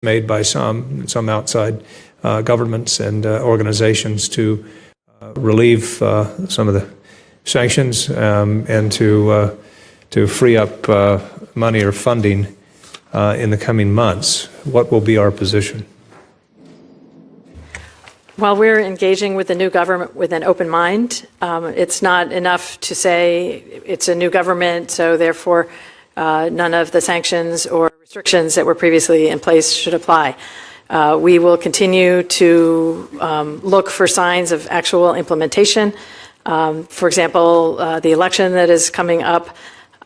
made by some outside governments and organizations to relieve some of the sanctions and to free up money or funding in the coming months. What will be our position? While we're engaging with the new government with an open mind, it's not enough to say it's a new government, so therefore none of the sanctions or restrictions that were previously in place should apply. We will continue to look for signs of actual implementation. For example, the election that is coming up,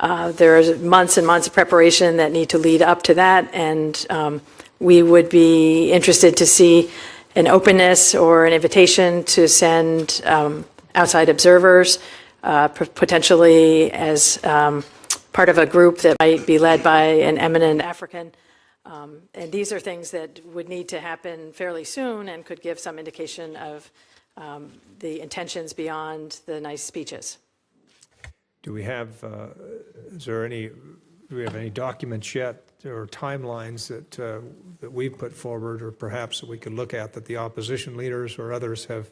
there are months and months of preparation that need to lead up to that, and we would be interested to see an openness or an invitation to send outside observers, potentially as part of a group that might be led by an eminent African. And these are things that would need to happen fairly soon and could give some indication of the intentions beyond the nice speeches. Do we have, do we have any documents yet or timelines that we've put forward, or perhaps that we could look at, that the opposition leaders or others have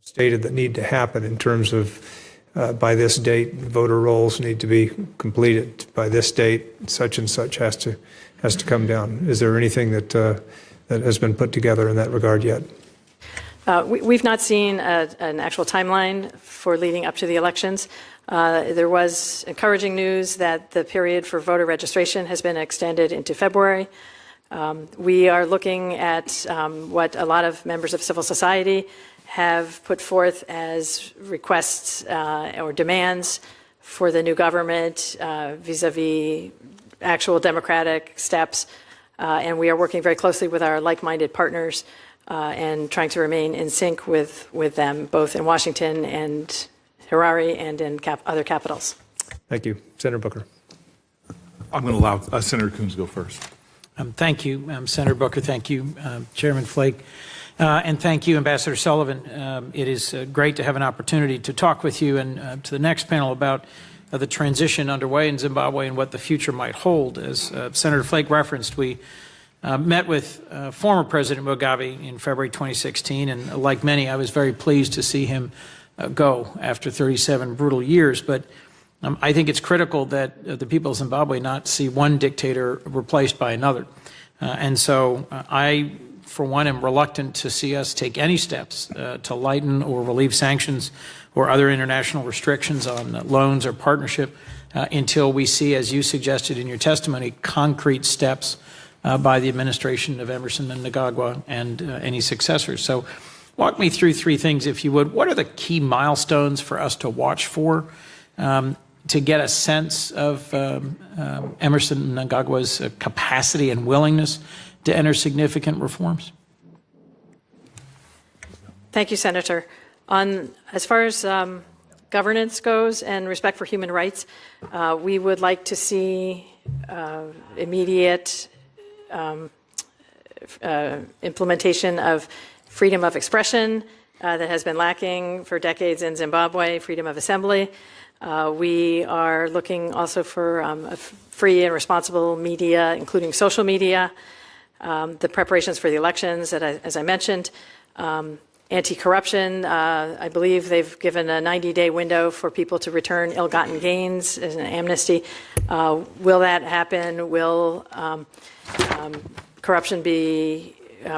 stated that need to happen in terms of by this date voter rolls need to be completed, by this date such and such has to come down? Is there anything that that has been put together in that regard yet? We've not seen an actual timeline for leading up to the elections. There was encouraging news that the period for voter registration has been extended into February. We are looking at what a lot of members of civil society have put forth as requests or demands for the new government vis-a-vis actual democratic steps. And we are working very closely with our like-minded partners and trying to remain in sync with them, both in Washington and Harare and in other capitals. Thank you. Senator Booker. I'm going to allow Senator Coons to go first. Thank you, Senator Booker. Thank you, Chairman Flake. And thank you, Ambassador Sullivan. It is great to have an opportunity to talk with you and to the next panel about the transition underway in Zimbabwe and what the future might hold. As Senator Flake referenced, we met with former President Mugabe in February 2016, and like many, I was very pleased to see him go after 37 brutal years. But I think it's critical that the people of Zimbabwe not see one dictator replaced by another. And so I, for one, am reluctant to see us take any steps to lighten or relieve sanctions or other international restrictions on loans or partnership until we see, as you suggested in your testimony, concrete steps by the administration of Emerson Mnangagwa and any successors. So walk me through three things, if you would. What are the key milestones for us to watch for to get a sense of Emerson Mnangagwa's capacity and willingness to enter significant reforms? Thank you, Senator. As far as governance goes and respect for human rights, we would like to see immediate implementation of freedom of expression that has been lacking for decades in Zimbabwe, freedom of assembly. We are looking also for a free and responsible media, including social media, the preparations for the elections, as I mentioned, anti-corruption. I believe they've given a 90-day window for people to return ill-gotten gains as an amnesty. Will that happen? Will corruption be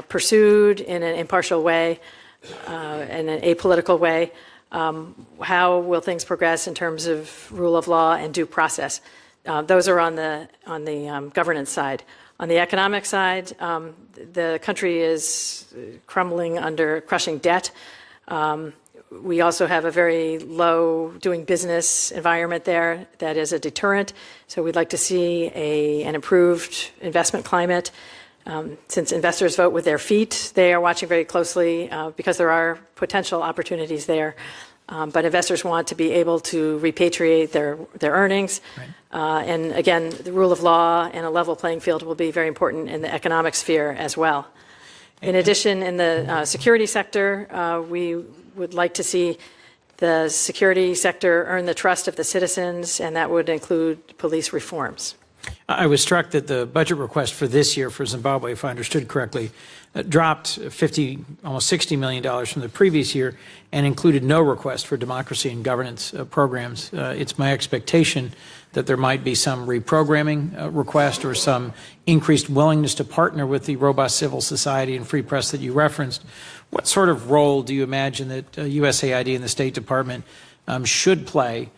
pursued in an impartial way, in an apolitical way? How will things progress in terms of rule of law and due process? Those are on the governance side. On the economic side, the country is crumbling under crushing debt. We also have a very low doing business environment there that is a deterrent. So we'd like to see an improved investment climate. Since investors vote with their feet, they are watching very closely because there are potential opportunities there. But investors want to be able to repatriate their earnings. Right. And again, the rule of law and a level playing field will be very important in the economic sphere as well. In addition, in the security sector, we would like to see the security sector earn the trust of the citizens, and that would include police reforms. I was struck that the budget request for this year for Zimbabwe, if I understood correctly, dropped almost $60 million from the previous year and included no request for democracy and governance programs. It's my expectation that there might be some reprogramming request or some increased willingness to partner with the robust civil society and free press that you referenced. What sort of role do you imagine that USAID and the State Department should play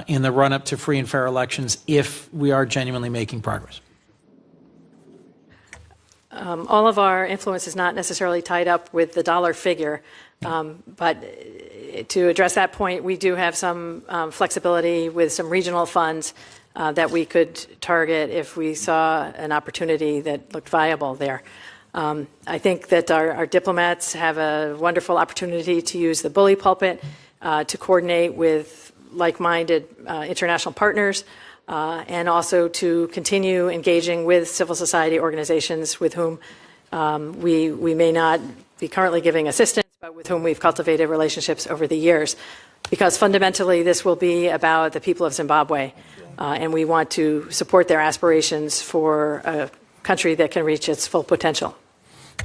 in the run-up to free and fair elections if we are genuinely making progress? All of our influence is not necessarily tied up with the dollar figure, but to address that point, we do have some flexibility with some regional funds that we could target if we saw an opportunity that looked viable there. I think that our diplomats have a wonderful opportunity to use the bully pulpit to coordinate with like-minded international partners, and also to continue engaging with civil society organizations with whom we may not be currently giving assistance, but with whom we've cultivated relationships over the years. Because fundamentally, this will be about the people of Zimbabwe, and we want to support their aspirations for a country that can reach its full potential.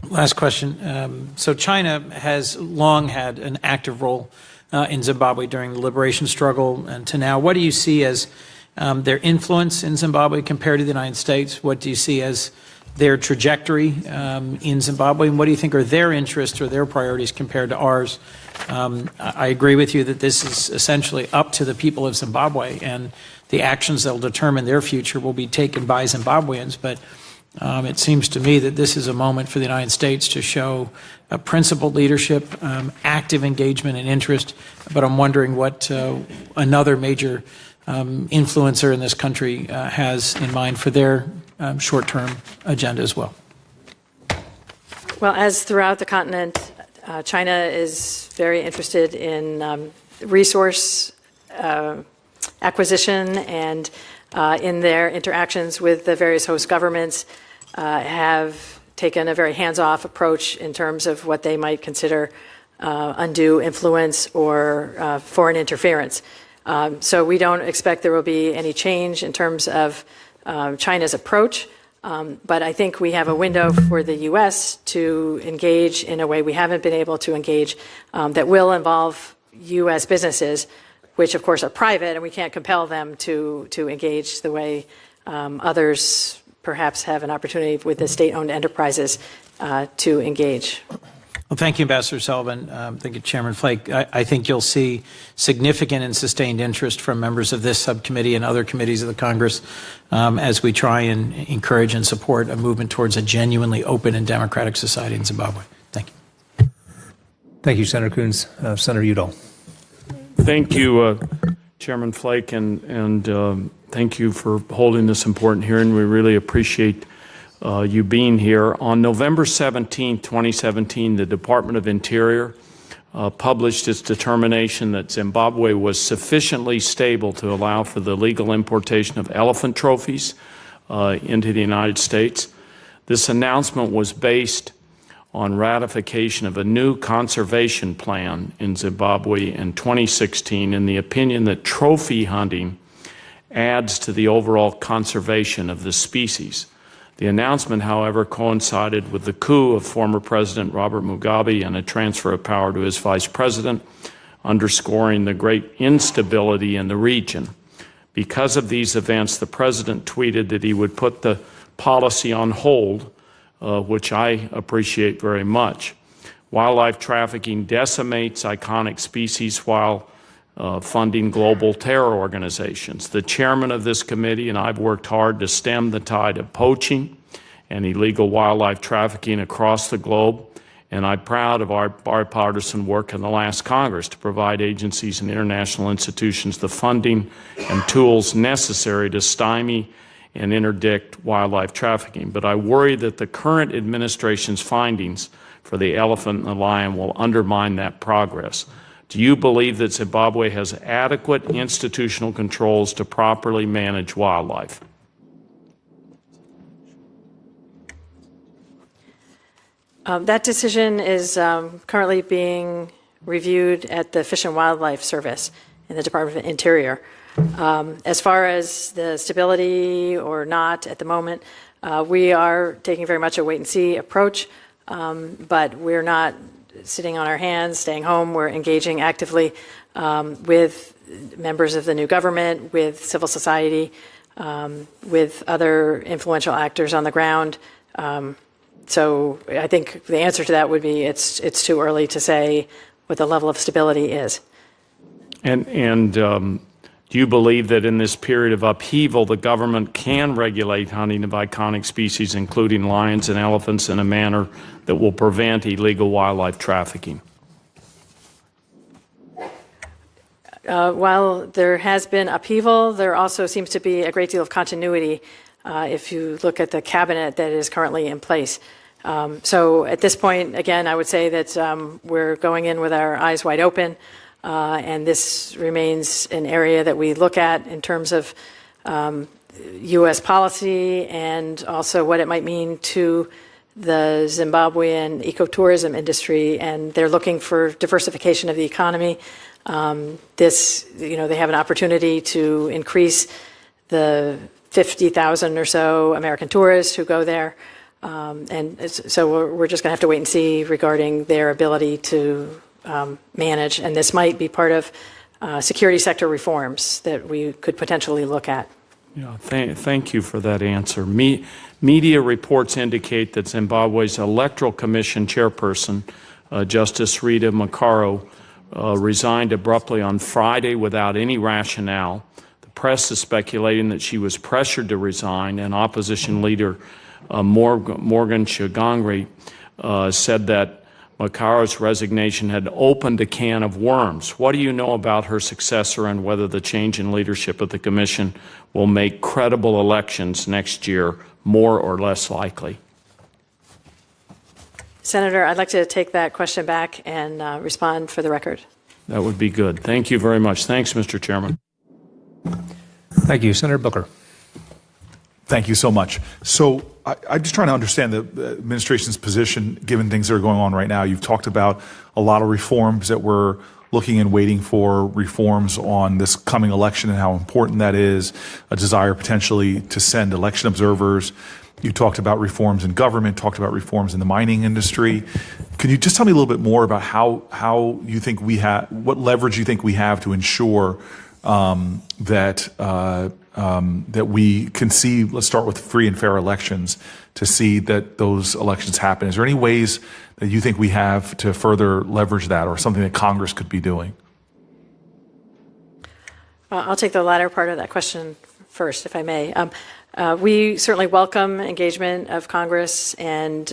Last question. So China has long had an active role in Zimbabwe during the liberation struggle and to now. What do you see as their influence in Zimbabwe compared to the United States? What do you see as their trajectory in Zimbabwe? And what do you think are their interests or their priorities compared to ours? I agree with you that this is essentially up to the people of Zimbabwe, and the actions that will determine their future will be taken by Zimbabweans. But it seems to me that this is a moment for the United States to show principled leadership, active engagement and interest. But I'm wondering what another major influencer in this country has in mind for their short-term agenda as well. Well, as throughout the continent, China is very interested in resource acquisition, and in their interactions with the various host governments have taken a very hands-off approach in terms of what they might consider undue influence or foreign interference. So we don't expect there will be any change in terms of China's approach, but I think we have a window for the U.S. to engage in a way we haven't been able to engage that will involve U.S. businesses, which of course are private, and we can't compel them to engage the way others perhaps have an opportunity with the state-owned enterprises to engage. Well, thank you, Ambassador Sullivan. Thank you, Chairman Flake. I think you'll see significant and sustained interest from members of this subcommittee and other committees of the Congress as we try and encourage and support a movement towards a genuinely open and democratic society in Zimbabwe. Thank you. Thank you, Senator Coons. Senator Udall. Thank you, Chairman Flake, and thank you for holding this important hearing. We really appreciate you being here. On November 17, 2017, the Department of Interior published its determination that Zimbabwe was sufficiently stable to allow for the legal importation of elephant trophies into the United States. This announcement was based on ratification of a new conservation plan in Zimbabwe in 2016 in the opinion that trophy hunting adds to the overall conservation of the species. The announcement, however, coincided with the coup of former President Robert Mugabe and a transfer of power to his vice president, underscoring the great instability in the region. Because of these events, the president tweeted that he would put the policy on hold, which I appreciate very much. Wildlife trafficking decimates iconic species while funding global terror organizations. The chairman of this committee and I've worked hard to stem the tide of poaching and illegal wildlife trafficking across the globe, and I'm proud of our bipartisan work in the last Congress to provide agencies and international institutions the funding and tools necessary to stymie and interdict wildlife trafficking. But I worry that the current administration's findings for the elephant and the lion will undermine that progress. Do you believe that Zimbabwe has adequate institutional controls to properly manage wildlife? That decision is currently being reviewed at the Fish and Wildlife Service in the Department of Interior. As far as the stability or not at the moment, we are taking very much a wait-and-see approach, but we're not sitting on our hands, staying home. We're engaging actively with members of the new government, with civil society, with other influential actors on the ground. So I think the answer to that would be it's too early to say what the level of stability is. And do you believe that in this period of upheaval, the government can regulate hunting of iconic species, including lions and elephants, in a manner that will prevent illegal wildlife trafficking? While there has been upheaval, there also seems to be a great deal of continuity if you look at the cabinet that is currently in place. So at this point, again, I would say that we're going in with our eyes wide open, and this remains an area that we look at in terms of U.S. policy and also what it might mean to the Zimbabwean ecotourism industry, and they're looking for diversification of the economy. They have an opportunity to increase the 50,000 or so American tourists who go there. And so we're just going to have to wait and see regarding their ability to manage. And this might be part of security sector reforms that we could potentially look at. Yeah, thank you for that answer. Media reports indicate that Zimbabwe's Electoral Commission chairperson, Justice Rita Makaro, resigned abruptly on Friday without any rationale. The press is speculating that she was pressured to resign, and opposition leader Morgan Tsvangirai said that Makaro's resignation had opened a can of worms. What do you know about her successor and whether the change in leadership of the commission will make credible elections next year more or less likely? Senator, I'd like to take that question back and respond for the record. That would be good. Thank you very much. Thanks, Mr. Chairman. Thank you. Senator Booker. Thank you so much. So I'm just trying to understand the administration's position given things that are going on right now. You've talked about a lot of reforms that we're looking and waiting for, reforms on this coming election and how important that is, a desire potentially to send election observers. You talked about reforms in government, talked about reforms in the mining industry. Can you just tell me a little bit more about how you think we have, what leverage you think we have to ensure that we can see, let's start with free and fair elections, to see that those elections happen? Is there any ways that you think we have to further leverage that, or something that Congress could be doing? I'll take the latter part of that question first, if I may. We certainly welcome engagement of Congress and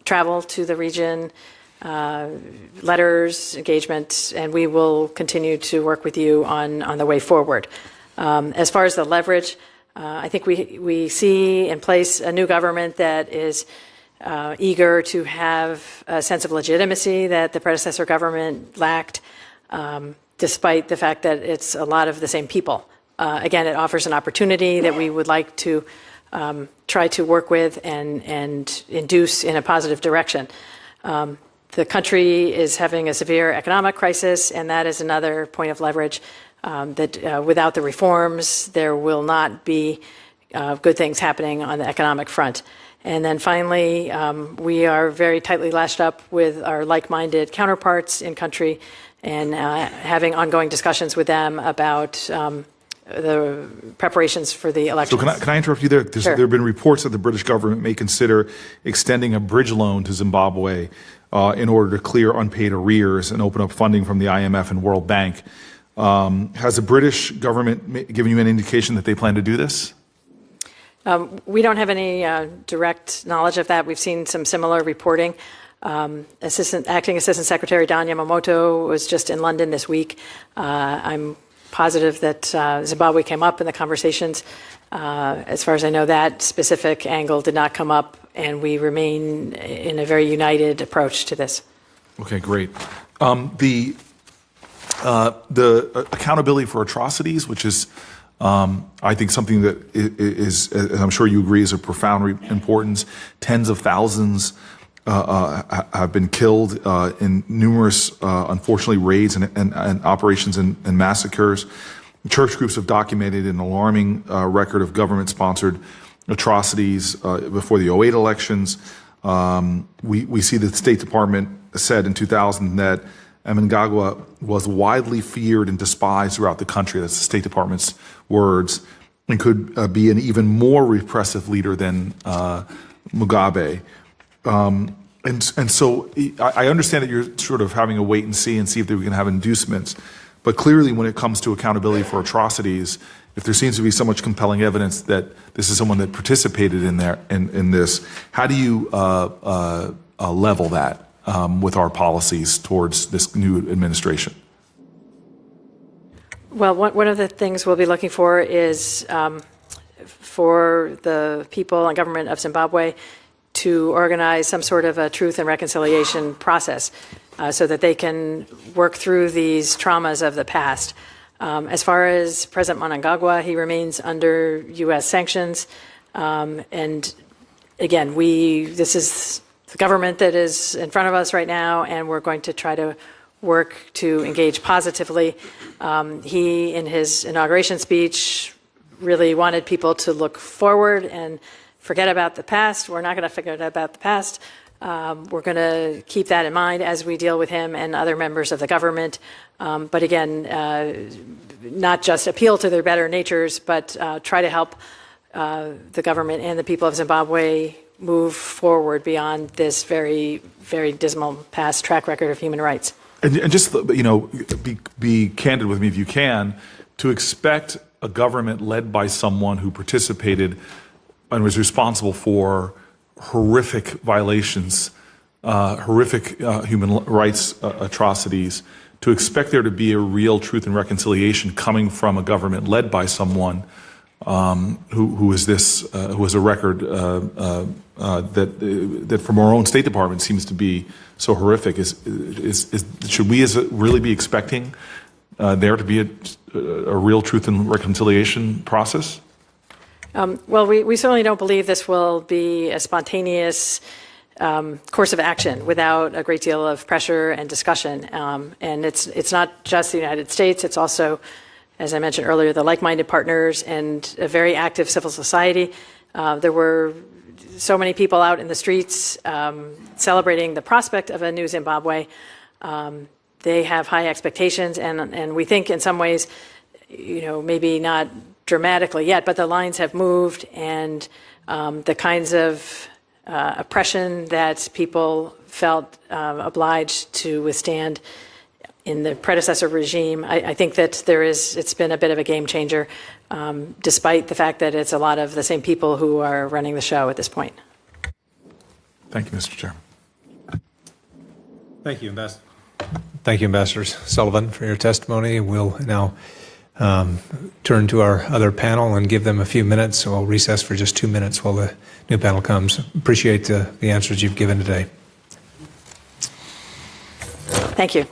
travel to the region, letters, engagement, and we will continue to work with you on the way forward. As far as the leverage, I think we see in place a new government that is eager to have a sense of legitimacy that the predecessor government lacked, despite the fact that it's a lot of the same people. Again, it offers an opportunity that we would like to try to work with and induce in a positive direction. The country is having a severe economic crisis, and that is another point of leverage, that without the reforms, there will not be good things happening on the economic front. And then finally, we are very tightly lashed up with our like-minded counterparts in country and having ongoing discussions with them about the preparations for the elections. So can I interrupt you there? Sure. There have been reports that the British government may consider extending a bridge loan to Zimbabwe in order to clear unpaid arrears and open up funding from the IMF and World Bank. Has the British government given you an indication that they plan to do this? We don't have any direct knowledge of that. We've seen some similar reporting. Acting Assistant Secretary Don Yamamoto was just in London this week. I'm positive that Zimbabwe came up in the conversations. As far as I know, that specific angle did not come up, and we remain in a very united approach to this. Okay, great. The accountability for atrocities, which is, I think, something that is, as I'm sure you agree, is of profound importance. Tens of thousands have been killed in numerous, unfortunately, raids and operations and massacres. church groups have documented an alarming record of government-sponsored atrocities before the '08 elections. We see the State Department said in 2000 that Mnangagwa was widely feared and despised throughout the country. That's the State Department's words, and could be an even more repressive leader than Mugabe. And so I understand that you're sort of having a wait and see if we can have inducements. But clearly, when it comes to accountability for atrocities, if there seems to be so much compelling evidence that this is someone that participated in this, how do you level that with our policies towards this new administration? Well, one of the things we'll be looking for is for the people and government of Zimbabwe to organize some sort of a truth and reconciliation process so that they can work through these traumas of the past. As far as President Mnangagwa, he remains under U.S. sanctions. And again, this is the government that is in front of us right now, and we're going to try to work to engage positively. He, in his inauguration speech, really wanted people to look forward and forget about the past. We're not going to forget about the past. We're going to keep that in mind as we deal with him and other members of the government. But again, not just appeal to their better natures, but try to help the government and the people of Zimbabwe move forward beyond this very, very dismal past track record of human rights. And just, be candid with me if you can, to expect a government led by someone who participated and was responsible for horrific violations, horrific human rights atrocities, to expect there to be a real truth and reconciliation coming from a government led by someone who has a record that from our own State Department seems to be so horrific. Should we really be expecting there to be a real truth and reconciliation process? Well, we certainly don't believe this will be a spontaneous course of action without a great deal of pressure and discussion. And it's not just the United States, it's also, as I mentioned earlier, the like-minded partners and a very active civil society. There were so many people out in the streets celebrating the prospect of a new Zimbabwe. They have high expectations, and we think in some ways, maybe not dramatically yet, but the lines have moved, and the kinds of oppression that people felt obliged to withstand in the predecessor regime, I think that it's been a bit of a game changer, despite the fact that it's a lot of the same people who are running the show at this point. Thank you, Mr. Chairman. Thank you, Ambassador. Thank you, Ambassador Sullivan, for your testimony. We'll now turn to our other panel and give them a few minutes. So we'll recess for just 2 minutes while the new panel comes. Appreciate the answers you've given today. Thank you.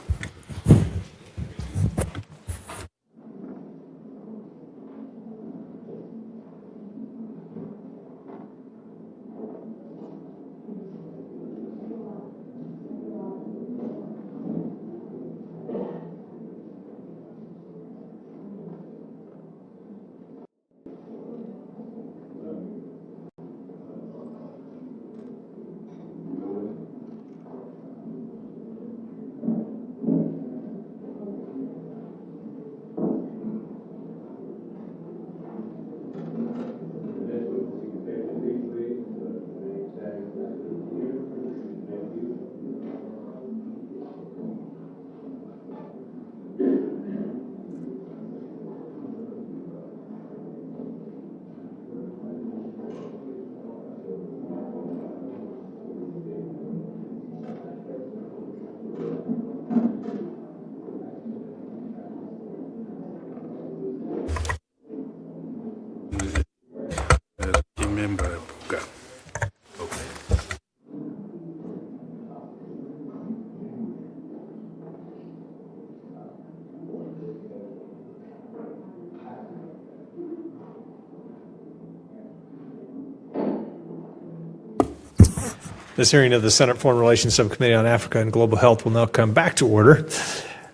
This hearing of the Senate Foreign Relations Subcommittee on Africa and Global Health will now come back to order.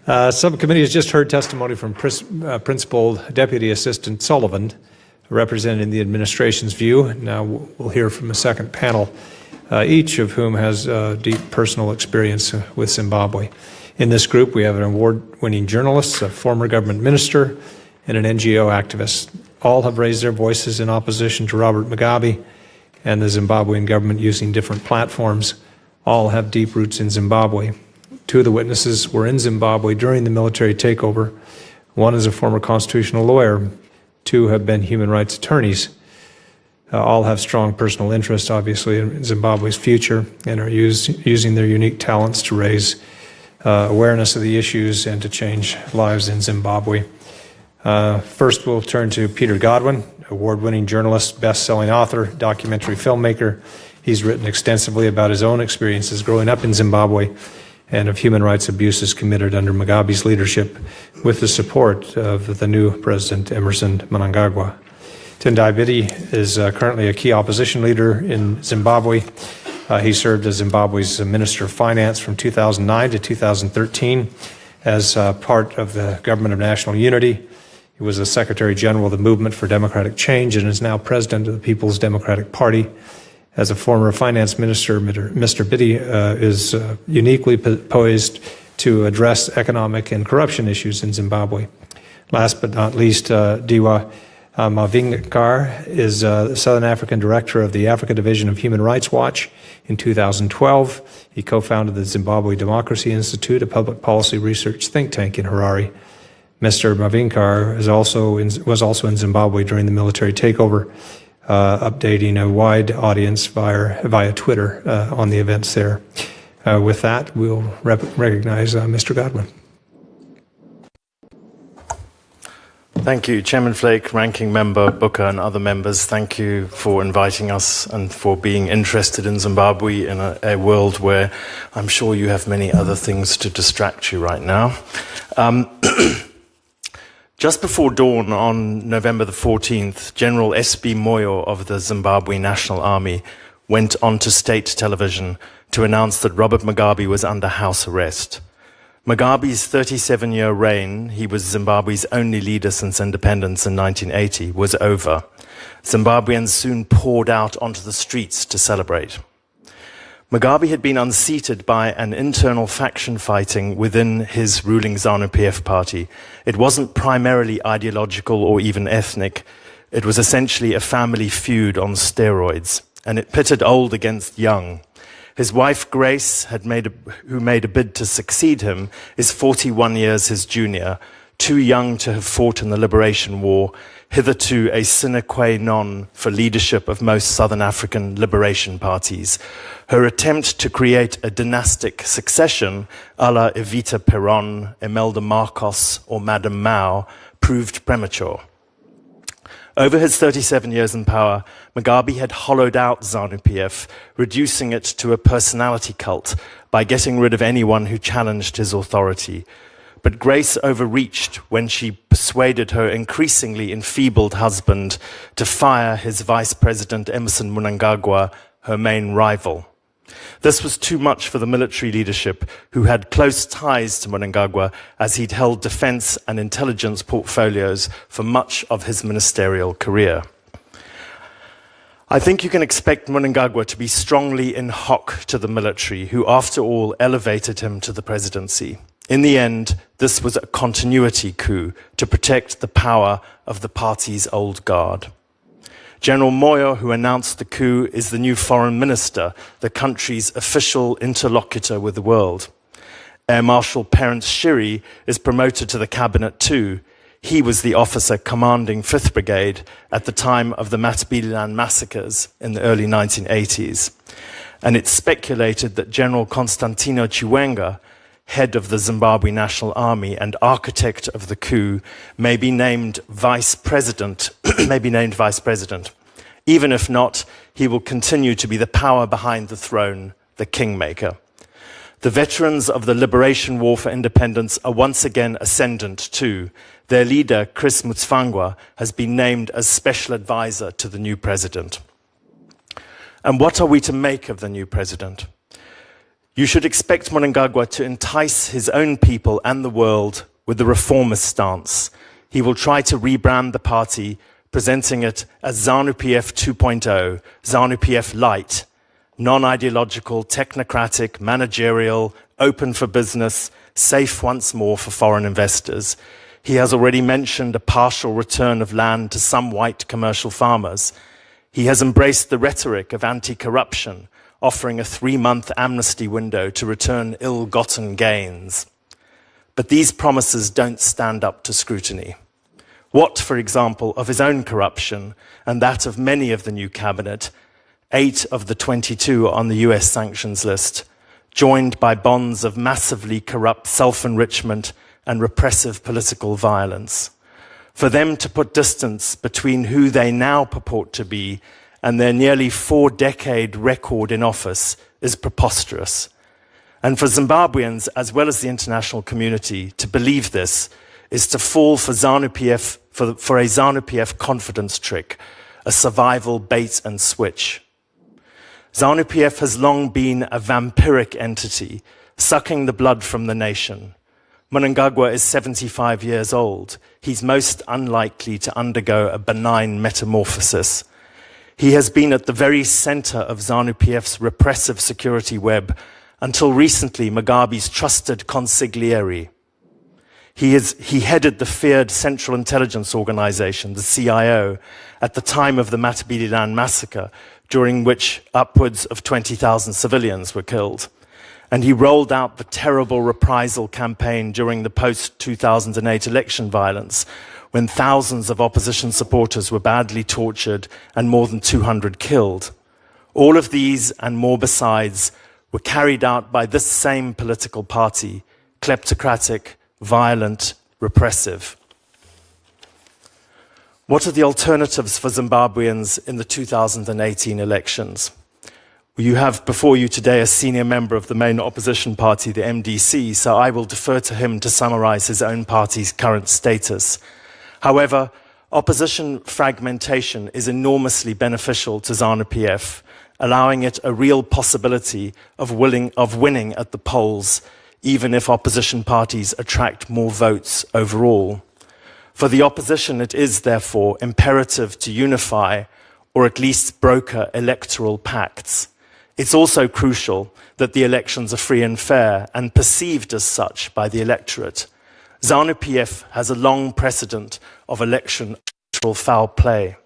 Subcommittee has just heard testimony from Principal Deputy Assistant Sullivan, representing the administration's view. Now we'll hear from a second panel, each of whom has deep personal experience with Zimbabwe. In this group, we have an award-winning journalist, a former government minister, and an NGO activist. All have raised their voices in opposition to Robert Mugabe and the Zimbabwean government using different platforms. All have deep roots in Zimbabwe. Two of the witnesses were in Zimbabwe during the military takeover. One is a former constitutional lawyer. Two have been human rights attorneys. All have strong personal interest, obviously, in Zimbabwe's future and are using their unique talents to raise awareness of the issues and to change lives in Zimbabwe. First, we'll turn to Peter Godwin, award-winning journalist, best-selling author, documentary filmmaker. He's written extensively about his own experiences growing up in Zimbabwe and of human rights abuses committed under Mugabe's leadership with the support of the new President Emerson Mnangagwa. Tendai Biti is currently a key opposition leader in Zimbabwe. He served as Zimbabwe's Minister of Finance from 2009 to 2013 as part of the Government of National Unity. He was the Secretary General of the Movement for Democratic Change and is now President of the People's Democratic Party. As a former finance minister, Mr. Biti is uniquely poised to address economic and corruption issues in Zimbabwe. Last but not least, Diwa Mavingar is the Southern African Director of the Africa Division of Human Rights Watch. In 2012, he co-founded the Zimbabwe Democracy Institute, a public policy research think tank in Harare. Mr. Mavingar was also in Zimbabwe during the military takeover, updating a wide audience via Twitter on the events there. With that, we'll recognize Mr. Godwin. Thank you, Chairman Flake, Ranking Member Booker, and other members. Thank you for inviting us and for being interested in Zimbabwe in a world where I'm sure you have many other things to distract you right now. Just before dawn on November the 14th, General S.B. Moyo of the Zimbabwe National Army went onto state television to announce that Robert Mugabe was under house arrest. Mugabe's 37-year reign, he was Zimbabwe's only leader since independence in 1980, was over. Zimbabweans soon poured out onto the streets to celebrate. Mugabe had been unseated by an internal faction fighting within his ruling ZANU-PF party. It wasn't primarily ideological or even ethnic. It was essentially a family feud on steroids, and it pitted old against young. His wife, Grace, who made a bid to succeed him, is 41 years his junior, too young to have fought in the Liberation War, hitherto a sine qua non for leadership of most Southern African liberation parties. Her attempt to create a dynastic succession, a la Evita Peron, Imelda Marcos, or Madame Mao, proved premature. Over his 37 years in power, Mugabe had hollowed out ZANU-PF, reducing it to a personality cult by getting rid of anyone who challenged his authority. But Grace overreached when she persuaded her increasingly enfeebled husband to fire his vice president Emerson Mnangagwa, her main rival. This was too much for the military leadership, who had close ties to Mnangagwa as he'd held defense and intelligence portfolios for much of his ministerial career. I think you can expect Mnangagwa to be strongly in hock to the military, who after all elevated him to the presidency. In the end, this was a continuity coup to protect the power of the party's old guard. General Moyo, who announced the coup, is the new foreign minister, the country's official interlocutor with the world. Air Marshal Perence Shiri is promoted to the cabinet too. He was the officer commanding 5th Brigade at the time of the Matabeleland massacres in the early 1980s. And it's speculated that General Constantino Chiwenga, head of the Zimbabwe National Army and architect of the coup, may be named vice president. Even if not, he will continue to be the power behind the throne, the kingmaker. The veterans of the Liberation War for Independence are once again ascendant too. Their leader, Chris Mutsvangwa, has been named as special advisor to the new president. And what are we to make of the new president? You should expect Mnangagwa to entice his own people and the world with the reformist stance. He will try to rebrand the party, presenting it as ZANU-PF 2.0, ZANU-PF Light, non-ideological, technocratic, managerial, open for business, safe once more for foreign investors. He has already mentioned a partial return of land to some white commercial farmers. He has embraced the rhetoric of anti-corruption, offering a 3-month amnesty window to return ill-gotten gains. But these promises don't stand up to scrutiny. What, for example, of his own corruption and that of many of the new cabinet, 8 of the 22 on the US sanctions list, joined by bonds of massively corrupt self-enrichment and repressive political violence? For them to put distance between who they now purport to be and their nearly 4-decade record in office is preposterous. And for Zimbabweans, as well as the international community, to believe this is to fall for ZANU-PF, for a ZANU-PF confidence trick, a survival bait and switch. ZANU-PF has long been a vampiric entity, sucking the blood from the nation. Mnangagwa is 75 years old. He's most unlikely to undergo a benign metamorphosis. He has been at the very center of ZANU-PF's repressive security web until recently Mugabe's trusted consigliere. He headed the feared Central Intelligence Organization, the CIO, at the time of the Matabeleland massacre, during which upwards of 20,000 civilians were killed. And he rolled out the terrible reprisal campaign during the post-2008 election violence, when thousands of opposition supporters were badly tortured and more than 200 killed. All of these and more besides were carried out by this same political party, kleptocratic, violent, repressive. What are the alternatives for Zimbabweans in the 2018 elections? You have before you today a senior member of the main opposition party, the MDC, so I will defer to him to summarize his own party's current status. However, opposition fragmentation is enormously beneficial to ZANU-PF, allowing it a real possibility of winning at the polls, even if opposition parties attract more votes overall. For the opposition, it is therefore imperative to unify or at least broker electoral pacts. It's also crucial that the elections are free and fair and perceived as such by the electorate. ZANU-PF has a long precedent of electoral foul play.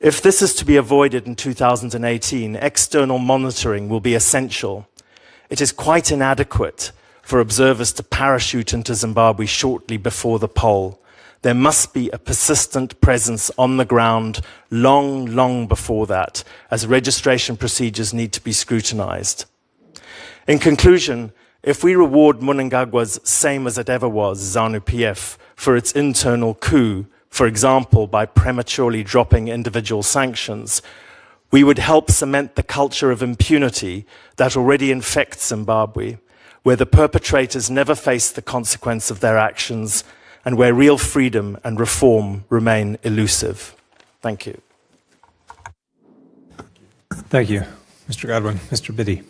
If this is to be avoided in 2018, external monitoring will be essential. It is quite inadequate for observers to parachute into Zimbabwe shortly before the poll. There must be a persistent presence on the ground long before that, as registration procedures need to be scrutinized. In conclusion, if we reward Mnangagwa's same as it ever was, ZANU-PF, for its internal coup, for example, by prematurely dropping individual sanctions, we would help cement the culture of impunity that already infects Zimbabwe, where the perpetrators never face the consequence of their actions and where real freedom and reform remain elusive. Thank you. Thank you, Mr. Godwin. Mr. Biddy.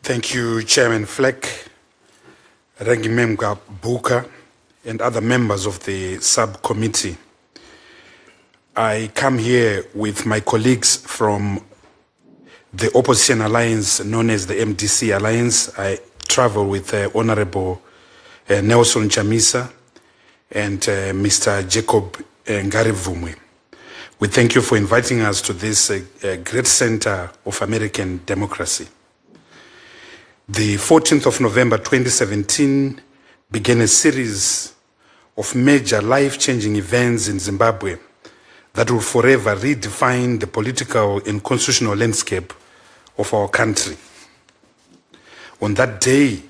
Thank you, Chairman Fleck, Ranking Member Booker, and other members of the subcommittee. I come here with my colleagues from the opposition alliance known as the MDC Alliance. I travel with Honorable Nelson Chamisa and Mr. Jacob Ngarivumwe. We thank you for inviting us to this great center of American democracy. The 14th of November 2017 began a series of major life-changing events in Zimbabwe that will forever redefine the political and constitutional landscape of our country. On that day,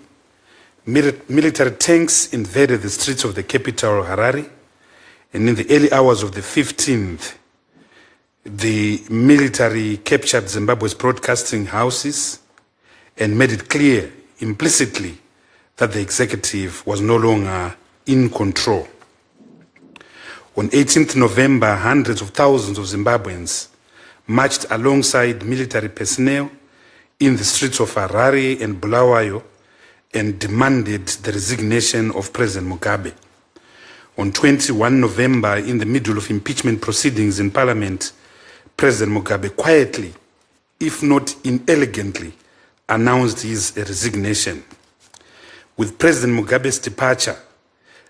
military tanks invaded the streets of the capital, Harare, and in the early hours of the 15th, the military captured Zimbabwe's broadcasting houses and made it clear implicitly that the executive was no longer in control. On 18th November, hundreds of thousands of Zimbabweans marched alongside military personnel in the streets of Harare and Bulawayo and demanded the resignation of President Mugabe. On 21 November, in the middle of impeachment proceedings in Parliament, President Mugabe quietly, if not inelegantly, announced his resignation. With President Mugabe's departure,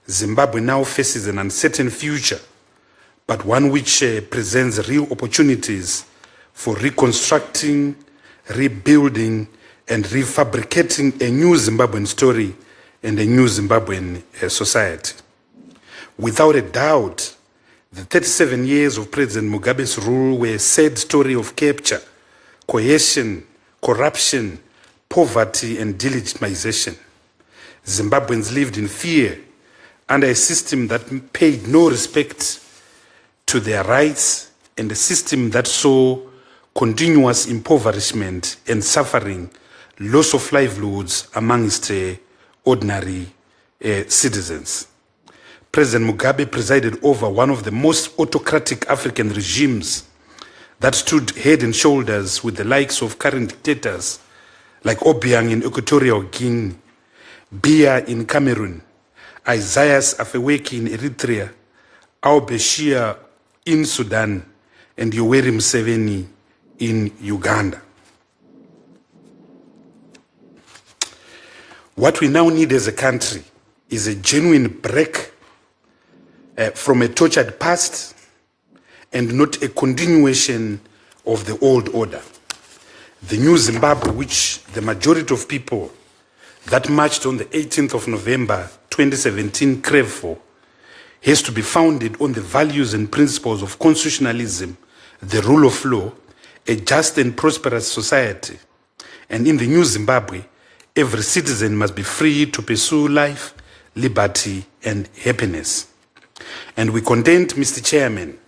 Zimbabwe now faces an uncertain future, but one which presents real opportunities for reconstructing, rebuilding, and refabricating a new Zimbabwean story and a new Zimbabwean society. Without a doubt, the 37 years of President Mugabe's rule were a sad story of capture, coercion, corruption, poverty, and delegitimization. Zimbabweans lived in fear under a system that paid no respect to their rights and a system that saw continuous impoverishment and suffering, loss of livelihoods amongst ordinary citizens. President Mugabe presided over one of the most autocratic African regimes that stood head and shoulders with the likes of current dictators like Obiang in Equatorial Guinea, Biya in Cameroon, Isaias Afwerki in Eritrea, al-Bashir in Sudan, and Yoweri Museveni in Uganda. What we now need as a country is a genuine break from a tortured past and not a continuation of the old order. The new Zimbabwe, which the majority of people that marched on the 18th of November 2017 crave for, has to be founded on the values and principles of constitutionalism, the rule of law, a just and prosperous society. And in the new Zimbabwe, every citizen must be free to pursue life, liberty, and happiness. And we contend, Mr. Chairman,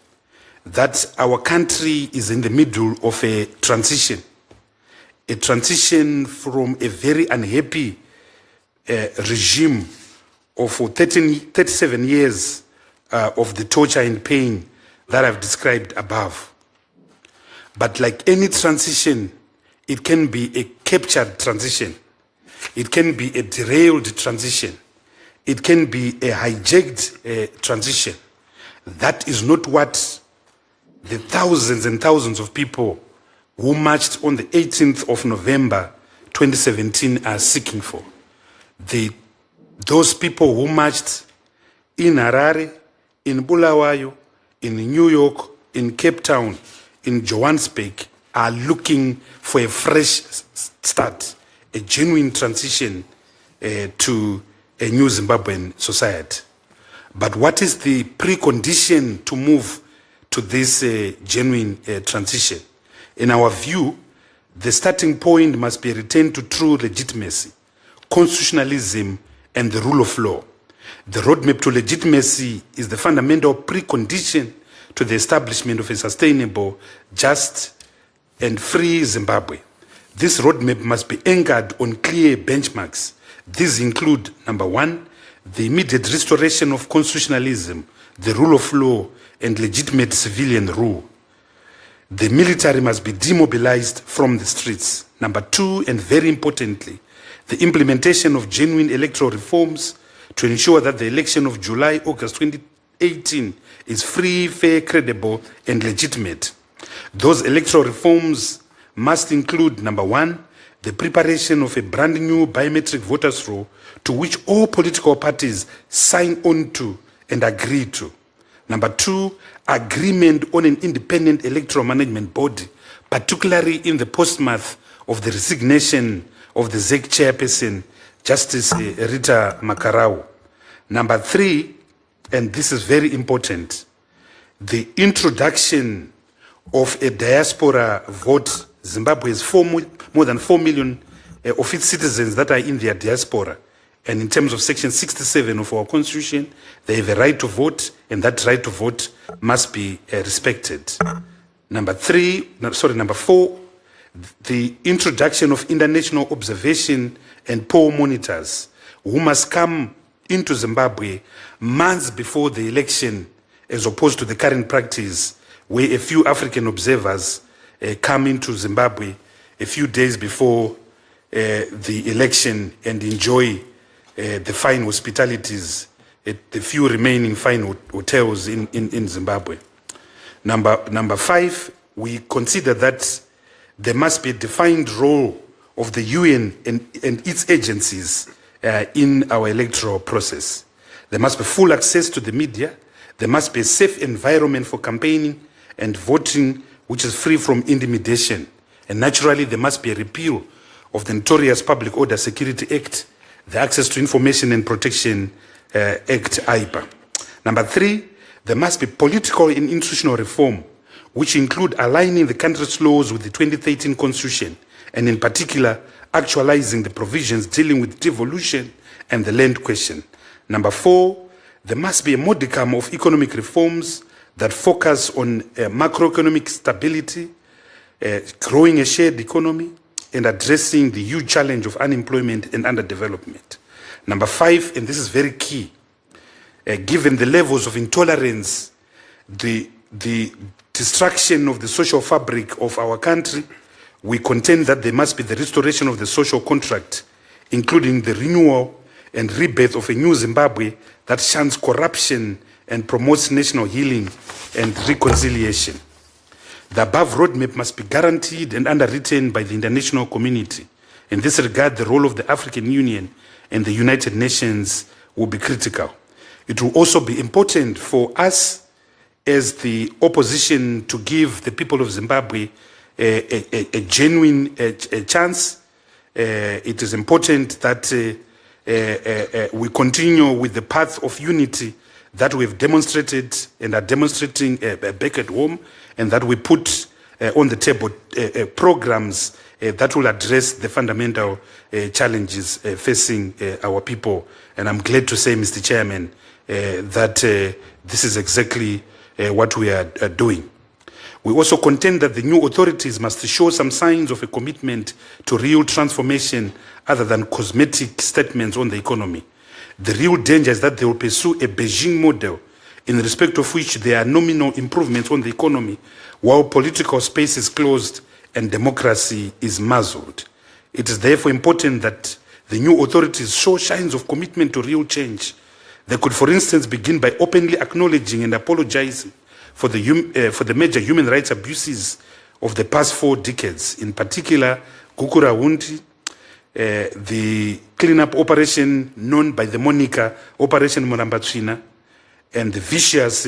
that our country is in the middle of a transition from a very unhappy regime of 37 years of the torture and pain that I've described above. But like any transition, it can be a captured transition. It can be a derailed transition. It can be a hijacked transition. That is not what the thousands and thousands of people who marched on the 18th of November 2017 are seeking for. Those people who marched in Harare, in Bulawayo, in New York, in Cape Town, in Johannesburg, are looking for a fresh start, a genuine transition to a new Zimbabwean society. But what is the precondition to move to this genuine transition? In our view, the starting point must be a return to true legitimacy, constitutionalism, and the rule of law. The roadmap to legitimacy is the fundamental precondition to the establishment of a sustainable, just, and free Zimbabwe. This roadmap must be anchored on clear benchmarks. These include, number one, the immediate restoration of constitutionalism, the rule of law, and legitimate civilian rule. The military must be demobilized from the streets. Number two, and very importantly, the implementation of genuine electoral reforms to ensure that the election of July-August 2018 is free, fair, credible, and legitimate. Those electoral reforms must include, number one, the preparation of a brand new biometric voters' roll to which all political parties sign on to and agree to. Number two, agreement on an independent electoral management body, particularly in the postmath of the resignation of the ZEC chairperson, Justice Rita Makarau. Number three, and this is very important, the introduction of a diaspora vote. Zimbabwe has more than 4 million of its citizens that are in their diaspora. And in terms of Section 67 of our Constitution, they have a right to vote, and that right to vote must be respected. Number four, the introduction of international observation and poll monitors who must come into Zimbabwe months before the election as opposed to the current practice where a few African observers come into Zimbabwe a few days before the election and enjoy the fine hospitalities at the few remaining fine hotels in Zimbabwe. Number 5, we consider that there must be a defined role of the UN and its agencies in our electoral process. There must be full access to the media. There must be a safe environment for campaigning and voting which is free from intimidation. And naturally, there must be a repeal of the notorious Public Order Security Act, the Access to Information and Protection Act, IPA. Number 3, there must be political and institutional reform, which include aligning the country's laws with the 2013 Constitution, and in particular, actualizing the provisions dealing with devolution and the land question. Number 4, there must be a modicum of economic reforms that focus on macroeconomic stability, growing a shared economy, and addressing the huge challenge of unemployment and underdevelopment. Number 5, and this is very key, given the levels of intolerance, the destruction of the social fabric of our country, we contend that there must be the restoration of the social contract, including the renewal and rebirth of a new Zimbabwe that shuns corruption and promotes national healing and reconciliation. The above roadmap must be guaranteed and underwritten by the international community. In this regard, the role of the African Union and the United Nations will be critical. It will also be important for us as the opposition to give the people of Zimbabwe a genuine chance. It is important that we continue with the path of unity that we've demonstrated and are demonstrating back at home, and that we put on the table programs that will address the fundamental challenges facing our people. And I'm glad to say, Mr. Chairman, that this is exactly what we are doing. We also contend that the new authorities must show some signs of a commitment to real transformation other than cosmetic statements on the economy. The real danger is that they will pursue a Beijing model in respect of which there are nominal improvements on the economy, while political space is closed and democracy is muzzled. It is therefore important that the new authorities show signs of commitment to real change. They could, for instance, begin by openly acknowledging and apologizing for the major human rights abuses of the past 4 decades, in particular, Gukura Hundi, the cleanup operation known by the moniker Operation Murambatsvina, and the vicious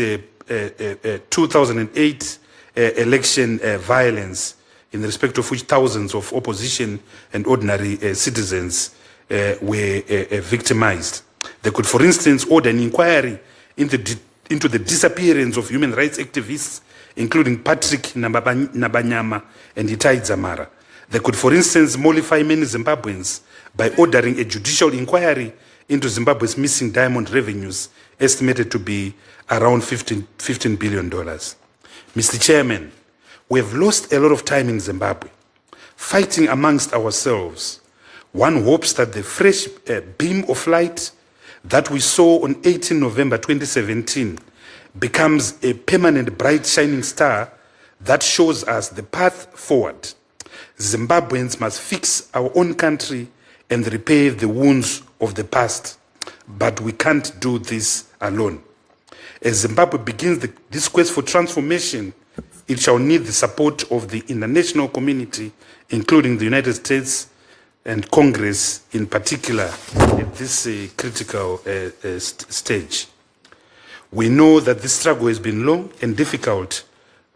2008 election violence, in respect of which thousands of opposition and ordinary citizens were victimized. They could, for instance, order an inquiry into the disappearance of human rights activists, including Patrick Nabanyama and Itai Dzamara. They could, for instance, mollify many Zimbabweans by ordering a judicial inquiry into Zimbabwe's missing diamond revenues, estimated to be around $15 billion. Mr. Chairman, we have lost a lot of time in Zimbabwe, fighting amongst ourselves. One hopes that the fresh beam of light that we saw on 18 November 2017 becomes a permanent bright shining star that shows us the path forward. Zimbabweans must fix our own country and repair the wounds of the past, but we can't do this alone. As Zimbabwe begins this quest for transformation, it shall need the support of the international community, including the United States and Congress in particular, at this critical stage. We know that this struggle has been long and difficult,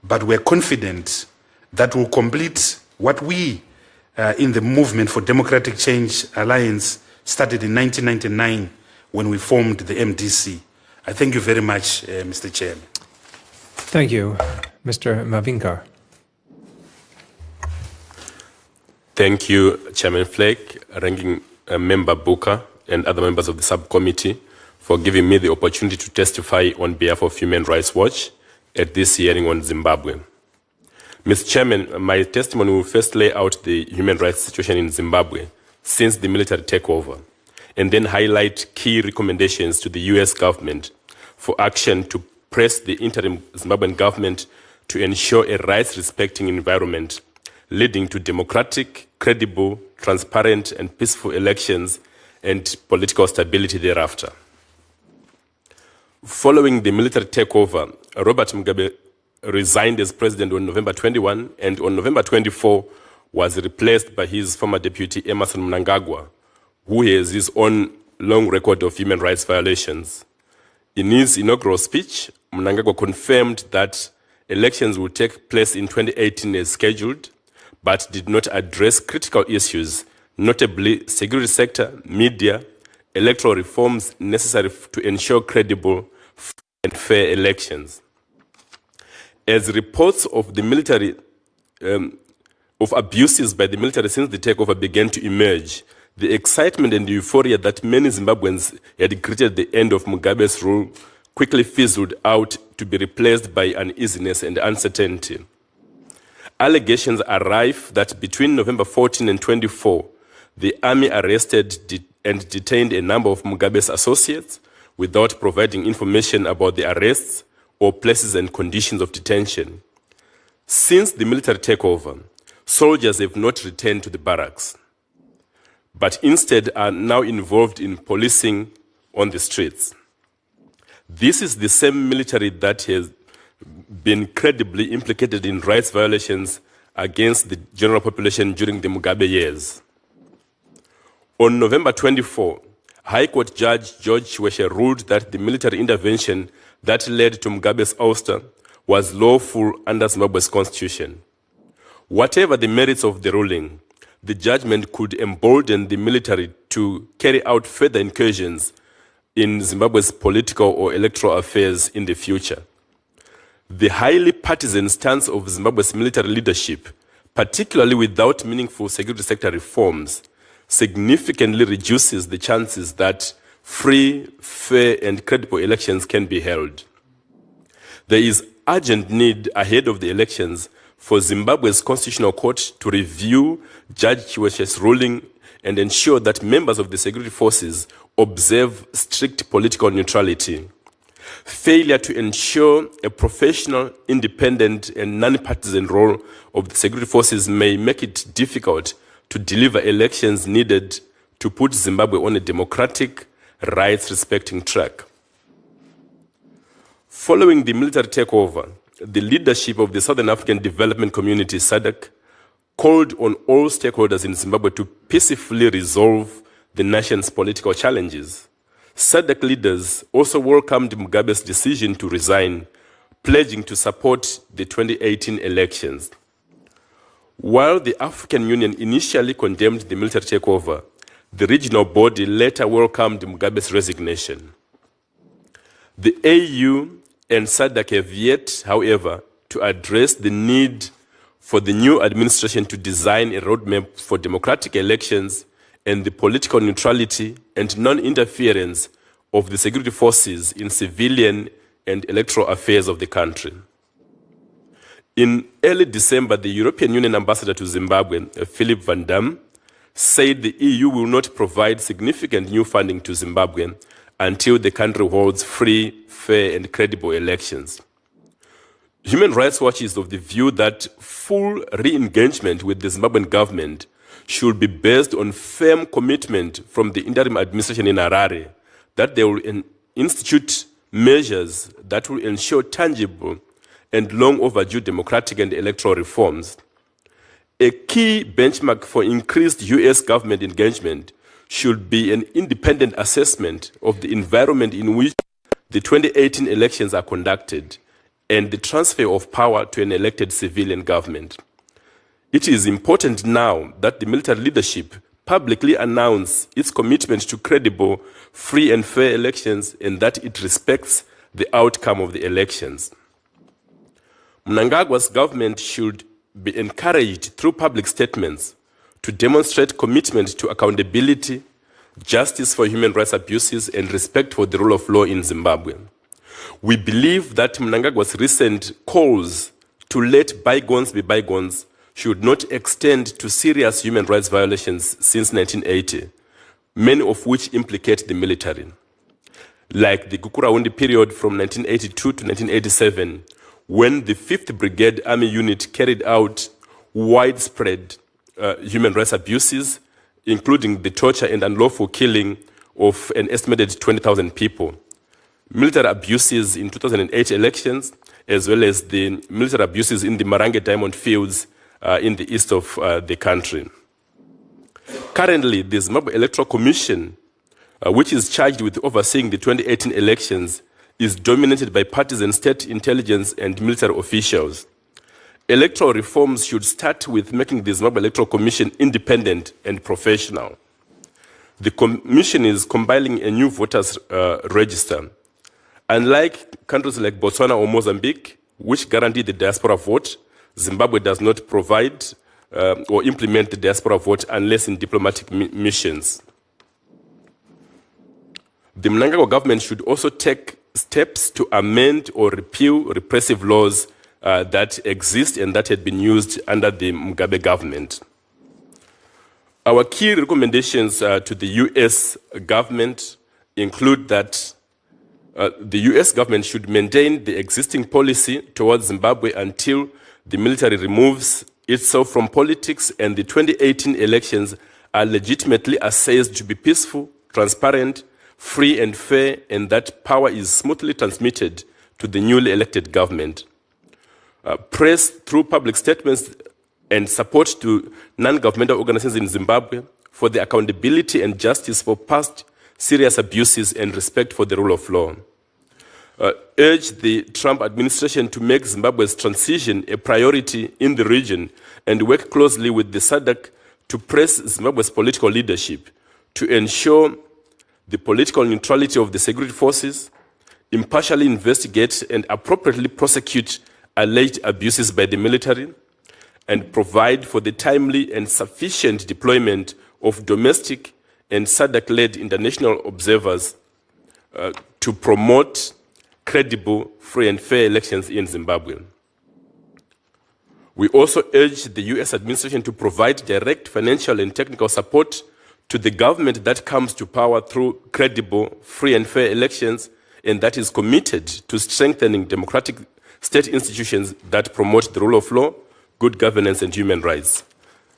but we're confident that we'll complete what we in the Movement for Democratic Change Alliance started in 1999 when we formed the MDC. I thank you very much, Mr. Chairman. Thank you. Mr. Mavinkar. Thank you, Chairman Flake, Ranking Member Booker, and other members of the subcommittee for giving me the opportunity to testify on behalf of Human Rights Watch at this hearing on Zimbabwe. Mr. Chairman, my testimony will first lay out the human rights situation in Zimbabwe since the military takeover, and then highlight key recommendations to the U.S. government for action to pressed the interim Zimbabwean government to ensure a rights-respecting environment, leading to democratic, credible, transparent, and peaceful elections and political stability thereafter. Following the military takeover, Robert Mugabe resigned as president on November 21, and on November 24 was replaced by his former deputy Emmerson Mnangagwa, who has his own long record of human rights violations. In his inaugural speech, Mnangagwa confirmed that elections will take place in 2018 as scheduled, but did not address critical issues, notably security sector, media, electoral reforms necessary to ensure credible and fair elections. As reports of the military, of abuses by the military since the takeover began to emerge, the excitement and euphoria that many Zimbabweans had greeted the end of Mugabe's rule quickly fizzled out to be replaced by uneasiness and uncertainty. Allegations are rife that between November 14 and 24, the army arrested and detained a number of Mugabe's associates without providing information about the arrests or places and conditions of detention. Since the military takeover, soldiers have not returned to the barracks, but instead are now involved in policing on the streets. This is the same military that has been credibly implicated in rights violations against the general population during the Mugabe years. On November 24, High Court Judge George Chiweshe ruled that the military intervention that led to Mugabe's ouster was lawful under Zimbabwe's constitution. Whatever the merits of the ruling, the judgment could embolden the military to carry out further incursions in Zimbabwe's political or electoral affairs in the future. The highly partisan stance of Zimbabwe's military leadership, particularly without meaningful security sector reforms, significantly reduces the chances that free, fair, and credible elections can be held. There is urgent need ahead of the elections for Zimbabwe's Constitutional Court to review Judge Chiweshe's ruling and ensure that members of the security forces observe strict political neutrality. Failure to ensure a professional, independent, and non-partisan role of the security forces may make it difficult to deliver elections needed to put Zimbabwe on a democratic, rights-respecting track. Following the military takeover, the leadership of the Southern African Development Community, SADC, called on all stakeholders in Zimbabwe to peacefully resolve the nation's political challenges. SADC leaders also welcomed Mugabe's decision to resign, pledging to support the 2018 elections. While the African Union initially condemned the military takeover, the regional body later welcomed Mugabe's resignation. The AU and SADC have yet, however, to address the need for the new administration to design a roadmap for democratic elections and the political neutrality and non-interference of the security forces in civilian and electoral affairs of the country. In early December, the European Union ambassador to Zimbabwe, Philip van Dam, said the EU will not provide significant new funding to Zimbabwe until the country holds free, fair, and credible elections. Human Rights Watch is of the view that full re-engagement with the Zimbabwean government should be based on firm commitment from the interim administration in Harare that they will institute measures that will ensure tangible and long overdue democratic and electoral reforms. A key benchmark for increased US government engagement should be an independent assessment of the environment in which the 2018 elections are conducted and the transfer of power to an elected civilian government. It is important now that the military leadership publicly announce its commitment to credible, free and fair elections and that it respects the outcome of the elections. Mnangagwa's government should be encouraged through public statements to demonstrate commitment to accountability, justice for human rights abuses, and respect for the rule of law in Zimbabwe. We believe that Mnangagwa's recent calls to let bygones be bygones should not extend to serious human rights violations since 1980, many of which implicate the military. like the Gukuraundi period from 1982 to 1987, when the 5th Brigade Army Unit carried out widespread human rights abuses, including the torture and unlawful killing of an estimated 20,000 people. Military abuses in 2008 elections, as well as the military abuses in the Marange diamond fields in the east of the country. Currently, the Zimbabwe Electoral Commission, which is charged with overseeing the 2018 elections, is dominated by partisan state intelligence and military officials. Electoral reforms should start with making the Zimbabwe Electoral Commission independent and professional. The Commission is compiling a new voters register. Unlike countries like Botswana or Mozambique, which guarantee the diaspora vote, Zimbabwe does not provide or implement the diaspora vote unless in diplomatic missions. The Mnangagwa government should also take steps to amend or repeal repressive laws that exist and that had been used under the Mugabe government. Our key recommendations to the U.S. government include that the U.S. government should maintain the existing policy towards Zimbabwe until the military removes itself from politics and the 2018 elections are legitimately assessed to be peaceful, transparent, free and fair, and that power is smoothly transmitted to the newly elected government. Press through public statements and support to non-governmental organizations in Zimbabwe for the accountability and justice for past serious abuses and respect for the rule of law. Urge the Trump administration to make Zimbabwe's transition a priority in the region and work closely with the SADC to press Zimbabwe's political leadership to ensure the political neutrality of the security forces, impartially investigate and appropriately prosecute alleged abuses by the military, and provide for the timely and sufficient deployment of domestic and SADC-led international observers to promote credible, free and fair elections in Zimbabwe. We also urge the U.S. administration to provide direct financial and technical support to the government that comes to power through credible, free and fair elections, and that is committed to strengthening democratic state institutions that promote the rule of law, good governance and human rights.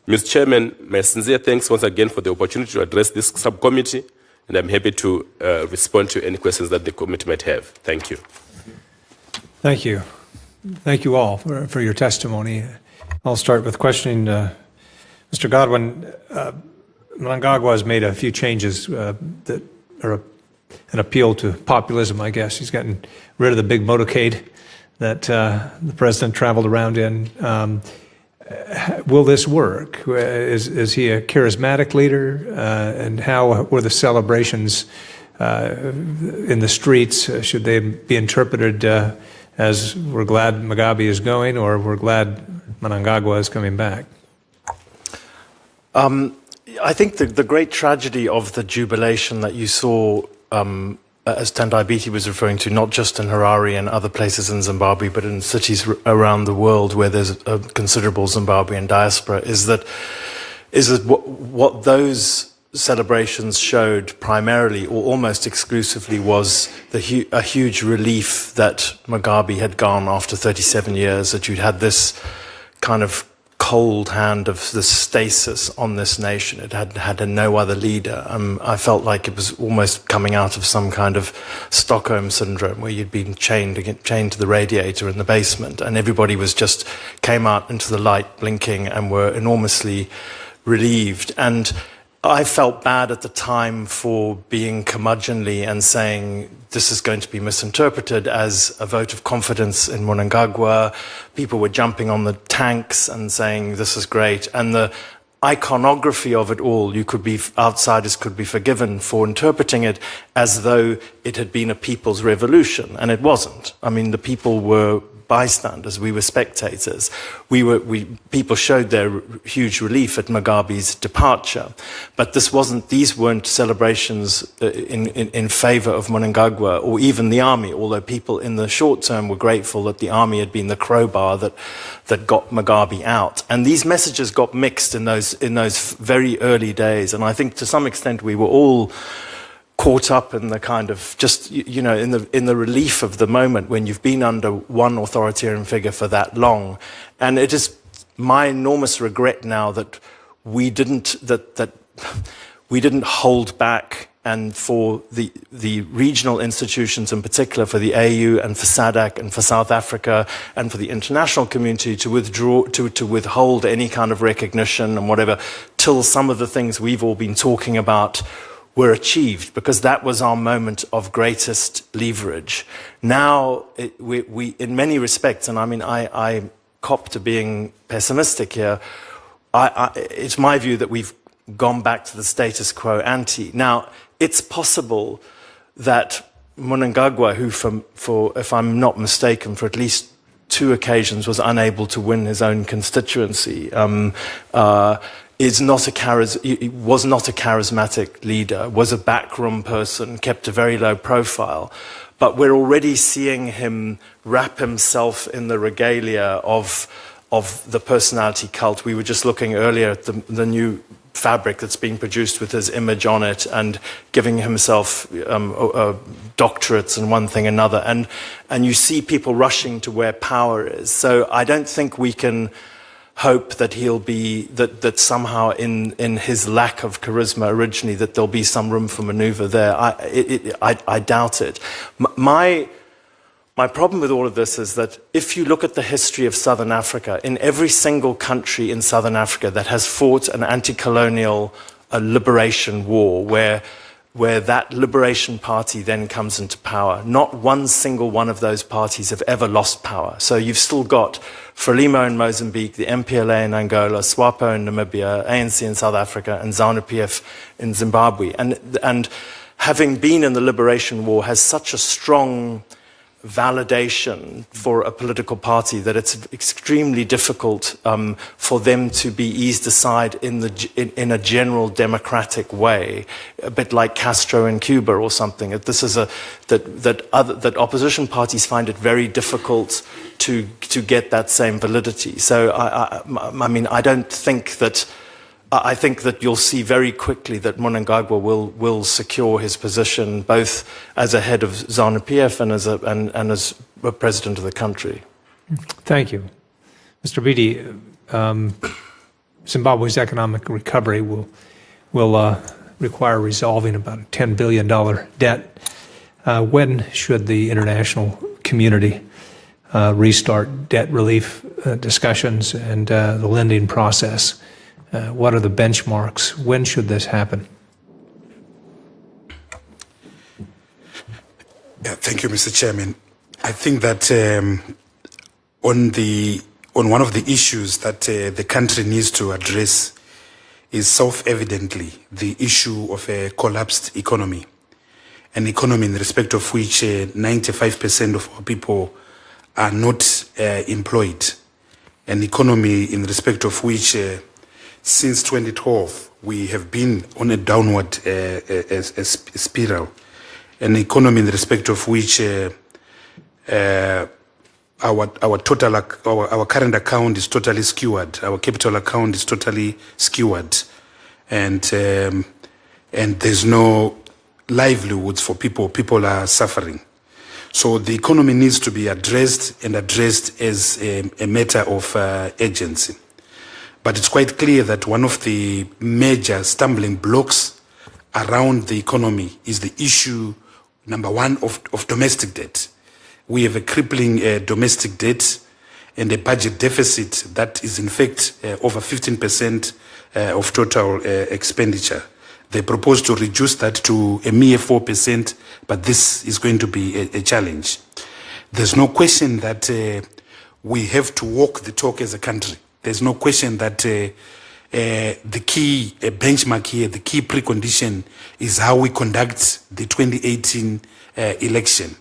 Mr. Chairman, my sincere thanks once again for the opportunity to address this subcommittee, and I'm happy to respond to any questions that the committee might have. Thank you. Thank you. Thank you all for your testimony. I'll start with questioning Mr. Godwin. Mnangagwa has made a few changes that are an appeal to populism, I guess. He's gotten rid of the big motorcade that the president traveled around in. Will this work? Is he a charismatic leader? And how were the celebrations in the streets? Should they be interpreted as we're glad Mugabe is going, or we're glad Mnangagwa is coming back? I think the great tragedy of the jubilation that you saw, as Tendai Biti was referring to, not just in Harare and other places in Zimbabwe, but in cities around the world where there's a considerable Zimbabwean diaspora, is that what those celebrations showed primarily, or almost exclusively, was a huge relief that Mugabe had gone after 37 years, that you'd had this kind of cold hand of the stasis on this nation. It had no other leader. I felt like it was almost coming out of some kind of Stockholm syndrome, where you'd been chained to the radiator in the basement, and everybody came out into the light blinking and were enormously relieved. And I felt bad at the time for being curmudgeonly and saying this is going to be misinterpreted as a vote of confidence in Mnangagwa. People were jumping on the tanks and saying this is great. And the iconography of it all, outsiders could be forgiven for interpreting it as though it had been a people's revolution. And it wasn't. I mean, the people were bystanders, we were spectators. People showed their huge relief at Mugabe's departure, but these weren't celebrations in favor of Mnangagwa or even the army, although people in the short term were grateful that the army had been the crowbar that got Mugabe out. And these messages got mixed in those very early days, and I think to some extent we were all caught up in the kind of just, you know, in the relief of the moment when you've been under one authoritarian figure for that long. And it is my enormous regret now that we didn't hold back, and for the regional institutions in particular, for the AU and for SADC and for South Africa and for the international community to withhold any kind of recognition and whatever till some of the things we've all been talking about were achieved, because that was our moment of greatest leverage. Now, we in many respects, and I mean, I cop to being pessimistic here, it's my view that we've gone back to the status quo ante. Now, it's possible that Mnangagwa, who, for if I'm not mistaken, for at least 2 occasions was unable to win his own constituency, was not a charismatic leader, was a backroom person, kept a very low profile. But we're already seeing him wrap himself in the regalia of the personality cult. We were just looking earlier at the new fabric that's being produced with his image on it, and giving himself doctorates and one thing another. And you see people rushing to where power is. So I don't think we can hope that he'll be, that somehow in his lack of charisma originally, that there'll be some room for maneuver there. I doubt it. My problem with all of this is that if you look at the history of Southern Africa, in every single country in Southern Africa that has fought an anti-colonial liberation war, where that liberation party then comes into power, not one single one of those parties have ever lost power. So you've still got Frelimo in Mozambique, the MPLA in Angola, SWAPO in Namibia, ANC in South Africa, and ZANU-PF in Zimbabwe. And having been in the liberation war has such a strong validation for a political party that it's extremely difficult for them to be eased aside in a general democratic way, a bit like Castro in Cuba or something. This is that opposition parties find it very difficult to get that same validity. So I mean, I think that you'll see very quickly that Mnangagwa will secure his position both as a head of ZANU-PF and as a president of the country. Thank you. Mr. Beattie, Zimbabwe's economic recovery will require resolving about a $10 billion debt. When should the international community restart debt relief discussions and the lending process? What are the benchmarks? When should this happen? Thank you, Mr. Chairman. I think that on one of the issues that the country needs to address is self-evidently the issue of a collapsed economy, an economy in respect of which 95% of our people are not employed, an economy in respect of which since 2012, we have been on a downward spiral, an economy in respect of which our current account is totally skewered, our capital account is totally skewered, and there's no livelihoods for people. People are suffering. So the economy needs to be addressed as a matter of urgency. But it's quite clear that one of the major stumbling blocks around the economy is the issue, number one, of domestic debt. We have a crippling domestic debt and a budget deficit that is in fact over 15% of total expenditure. They propose to reduce that to a mere 4%, but this is going to be a challenge. There's no question that we have to walk the talk as a country. There's no question that the key benchmark here, the key precondition is how we conduct the 2018 election.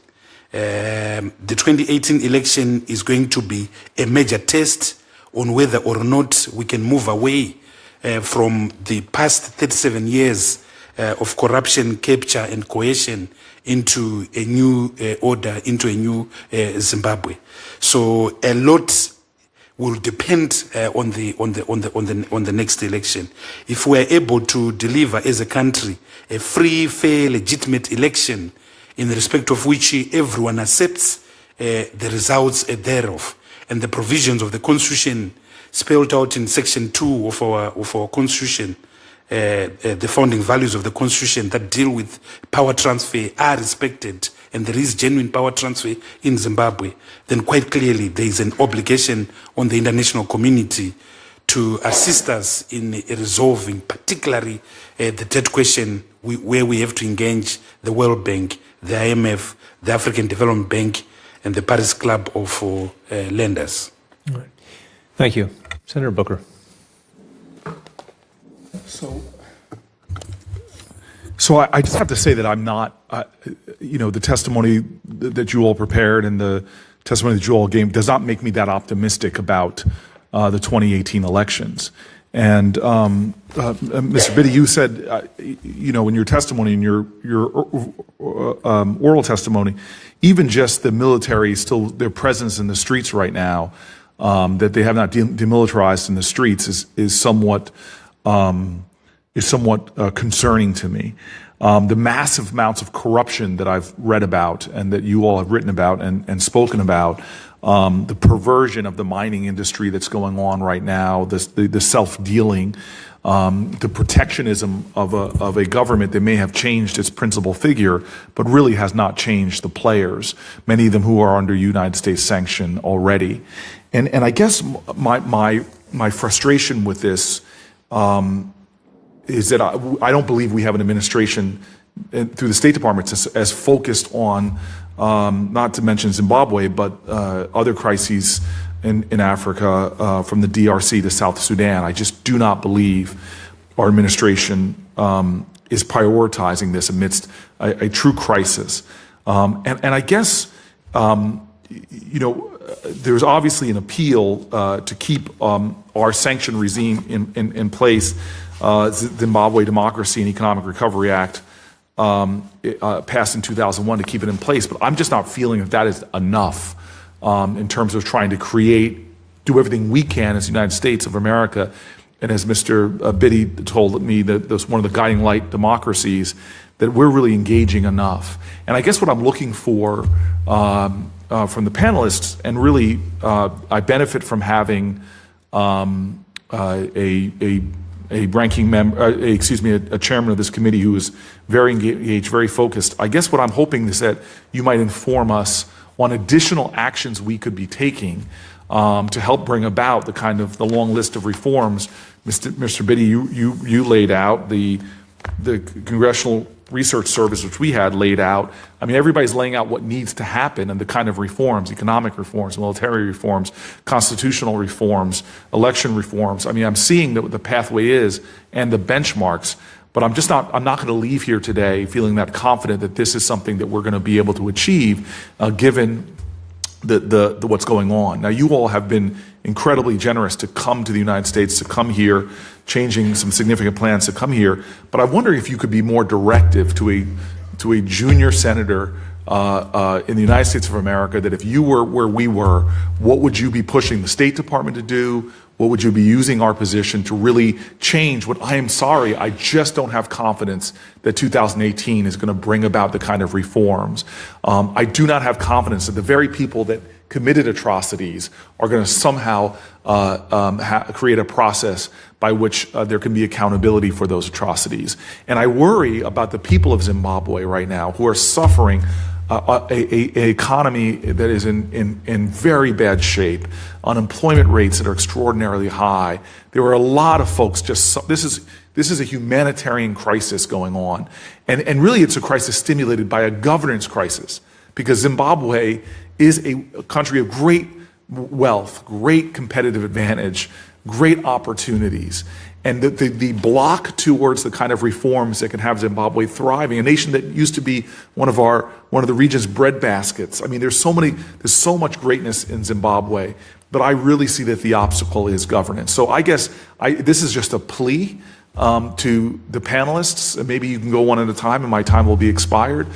The 2018 election is going to be a major test on whether or not we can move away from the past 37 years of corruption, capture, and coercion into a new order, into a new Zimbabwe. So a lot will depend on the next election. If we are able to deliver as a country a free, fair, legitimate election in respect of which everyone accepts the results thereof, and the provisions of the Constitution spelled out in Section 2 of our Constitution, the founding values of the Constitution that deal with power transfer are respected, and there is genuine power transfer in Zimbabwe, then quite clearly there is an obligation on the international community to assist us in resolving particularly the debt question, where we have to engage the World Bank, the IMF, the African Development Bank, and the Paris Club of Lenders. All right. Thank you. Senator Booker. So I just have to say that I'm not, the testimony that you all prepared and the testimony that you all gave does not make me that optimistic about the 2018 elections. And Mr. Biddy, you said, in your testimony, in your oral testimony, even just the military, still their presence in the streets right now, that they have not demilitarized in the streets is somewhat concerning to me. The massive amounts of corruption that I've read about and that you all have written about and spoken about, the perversion of the mining industry that's going on right now, the self-dealing, the protectionism of a government that may have changed its principal figure, but really has not changed the players, many of them who are under United States sanction already. And I guess my frustration with this is that I don't believe we have an administration through the State Department as focused on, not to mention Zimbabwe, but other crises in Africa, from the DRC to South Sudan. I just do not believe our administration is prioritizing this amidst a true crisis. And I guess, there's obviously an appeal to keep our sanction regime in place. Zimbabwe Democracy and Economic Recovery Act passed in 2001 to keep it in place, but I'm just not feeling that is enough in terms of trying to do everything we can as the United States of America, and as Mr. Biddy told me, that that's one of the guiding light democracies, that we're really engaging enough. And I guess what I'm looking for from the panelists, and really I benefit from having a ranking member, a chairman of this committee who is very engaged, very focused. I guess what I'm hoping is that you might inform us on additional actions we could be taking to help bring about the long list of reforms. Mr. Biddy, you laid out the Congressional Research Service, which we had laid out. I mean, everybody's laying out what needs to happen and the kind of reforms, economic reforms, military reforms, constitutional reforms, election reforms. I mean, I'm seeing what the pathway is and the benchmarks, but I'm not going to leave here today feeling that confident that this is something that we're going to be able to achieve, given the what's going on. Now, you all have been incredibly generous to come to the United States, to come here, changing some significant plans to come here. But I wonder if you could be more directive to a junior senator in the United States of America, that if you were where we were, what would you be pushing the State Department to do? What would you be using our position to really change what I am sorry, I just don't have confidence that 2018 is going to bring about the kind of reforms. I do not have confidence that the very people that committed atrocities are going to somehow create a process by which there can be accountability for those atrocities. And I worry about the people of Zimbabwe right now who are suffering an economy that is in very bad shape, unemployment rates that are extraordinarily high. There are a lot of folks this is a humanitarian crisis going on. And really it's a crisis stimulated by a governance crisis, because Zimbabwe is a country of great wealth, great competitive advantage, great opportunities. And the block towards the kind of reforms that can have Zimbabwe thriving, a nation that used to be one of the region's breadbaskets. I mean, there's so much greatness in Zimbabwe, but I really see that the obstacle is governance. So I guess this is just a plea to the panelists. Maybe you can go one at a time, and my time will be expired.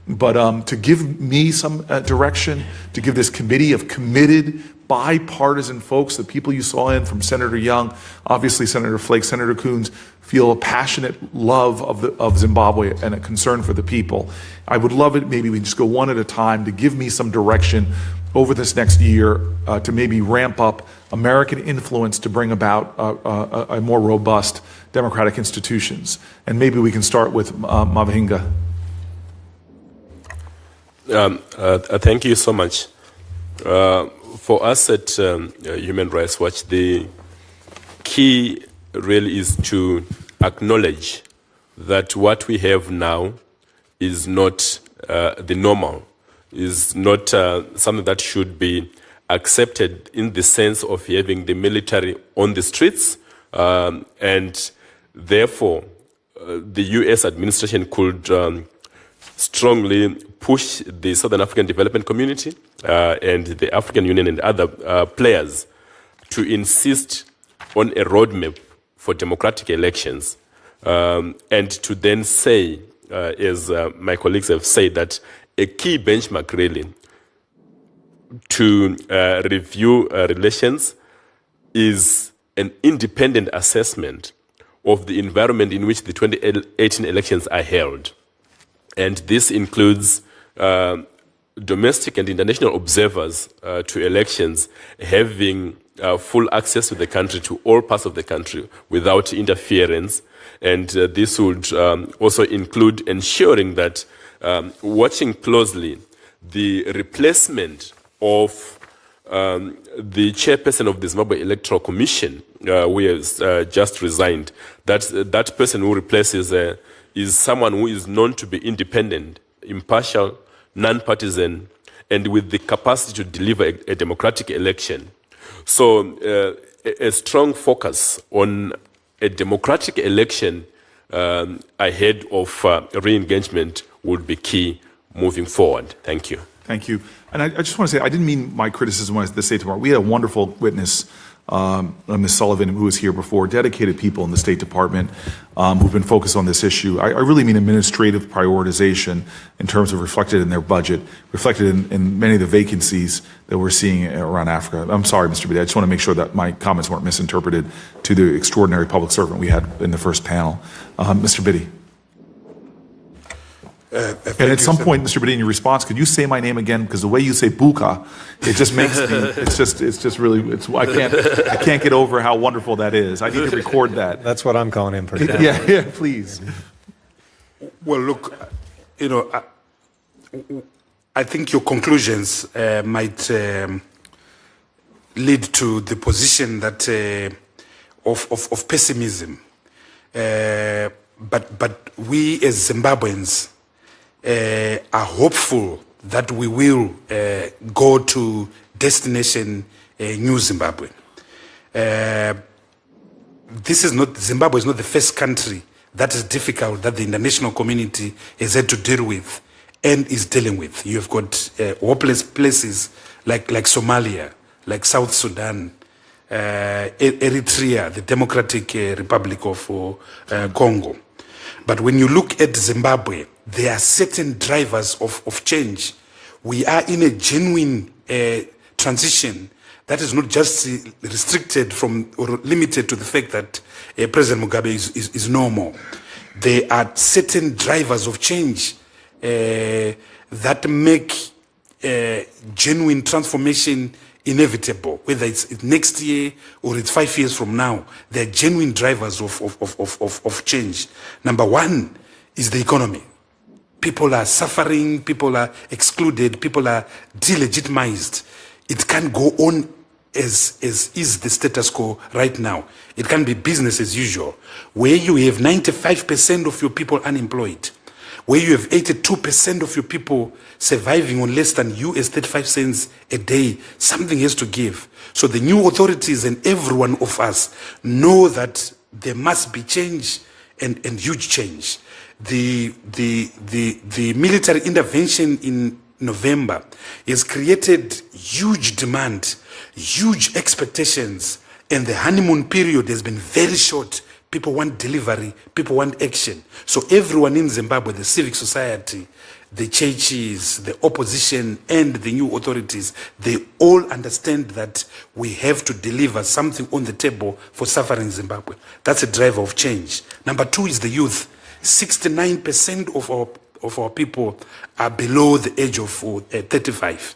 But to give me some direction, to give this committee of committed, bipartisan folks, the people you saw in from Senator Young, obviously Senator Flake, Senator Coons, feel a passionate love of Zimbabwe and a concern for the people. I would love it, maybe we just go one at a time, to give me some direction over this next year to maybe ramp up American influence to bring about a more robust democratic institutions. And maybe we can start with Mavahinga. Thank you so much. For us at Human Rights Watch, the key really is to acknowledge that what we have now is not the normal, is not something that should be accepted in the sense of having the military on the streets, and therefore the US administration could strongly push the Southern African Development Community and the African Union and other players to insist on a roadmap for democratic elections, and to then say, as my colleagues have said, that a key benchmark really to review relations is an independent assessment of the environment in which the 2018 elections are held. And this includes domestic and international observers to elections having full access to the country, to all parts of the country, without interference. And this would also include ensuring that watching closely the replacement of the chairperson of the Zimbabwe Electoral Commission, who has just resigned. That person who replaces is someone who is known to be independent, impartial, non-partisan, and with the capacity to deliver a democratic election. So a strong focus on a democratic election ahead of re-engagement would be key moving forward. Thank you. Thank you. And I just want to say, I didn't mean my criticism was the State Department. We had a wonderful witness, Ms. Sullivan, who was here before, dedicated people in the State Department who've been focused on this issue. I really mean administrative prioritization in terms of reflected in their budget, reflected in many of the vacancies that we're seeing around Africa. I'm sorry, Mr. Biddy, I just want to make sure that my comments weren't misinterpreted to the extraordinary public servant we had in the first panel. Mr. Biddy. And at some point, Mr. Biddy, in your response, could you say my name again? Because the way you say Buka, it just makes me, it's just really, I can't get over how wonderful that is. I need to record that. That's what I'm calling him for. Yeah, please. Well, look, I think your conclusions might lead to the position that of pessimism. But we as Zimbabweans are hopeful that we will go to destination New Zimbabwe. Zimbabwe is not the first country that is difficult that the international community has had to deal with and is dealing with. You've got hopeless places like Somalia, like South Sudan, Eritrea, the Democratic Republic of Congo. But when you look at Zimbabwe, there are certain drivers of change. We are in a genuine transition that is not just restricted from or limited to the fact that President Mugabe is no more. There are certain drivers of change that make genuine transformation inevitable, whether it's next year or it's 5 years from now. There are genuine drivers of change. Number one is the economy. People are suffering, people are excluded, people are delegitimized. It can't go on as is the status quo right now. It can be business as usual, where you have 95% of your people unemployed, where you have 82% of your people surviving on less than US 35 cents a day. Something has to give. So the new authorities and every one of us know that there must be change and huge change. The military intervention in November has created huge demand, huge expectations, and the honeymoon period has been very short. People want delivery, people want action. So everyone in Zimbabwe, the civic society, the churches, the opposition, and the new authorities, they all understand that we have to deliver something on the table for suffering Zimbabwe. That's a driver of change. Number two is the youth. 69% of our people are below the age of 35.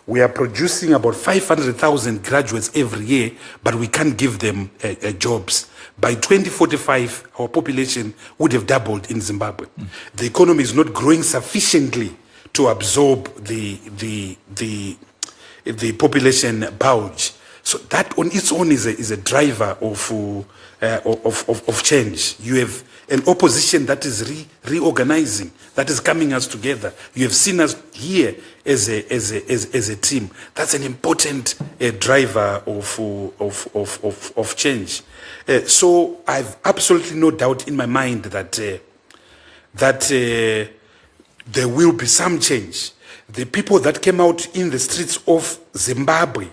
We are producing about 500,000 graduates every year, but we can't give them jobs. By 2045, our population would have doubled in Zimbabwe. The economy is not growing sufficiently to absorb the population bulge. So that on its own is a driver of change. You have an opposition that is reorganizing, that is coming us together. You have seen us here as a team. That's an important driver of change. So I've absolutely no doubt in my mind that there will be some change. The people that came out in the streets of Zimbabwe,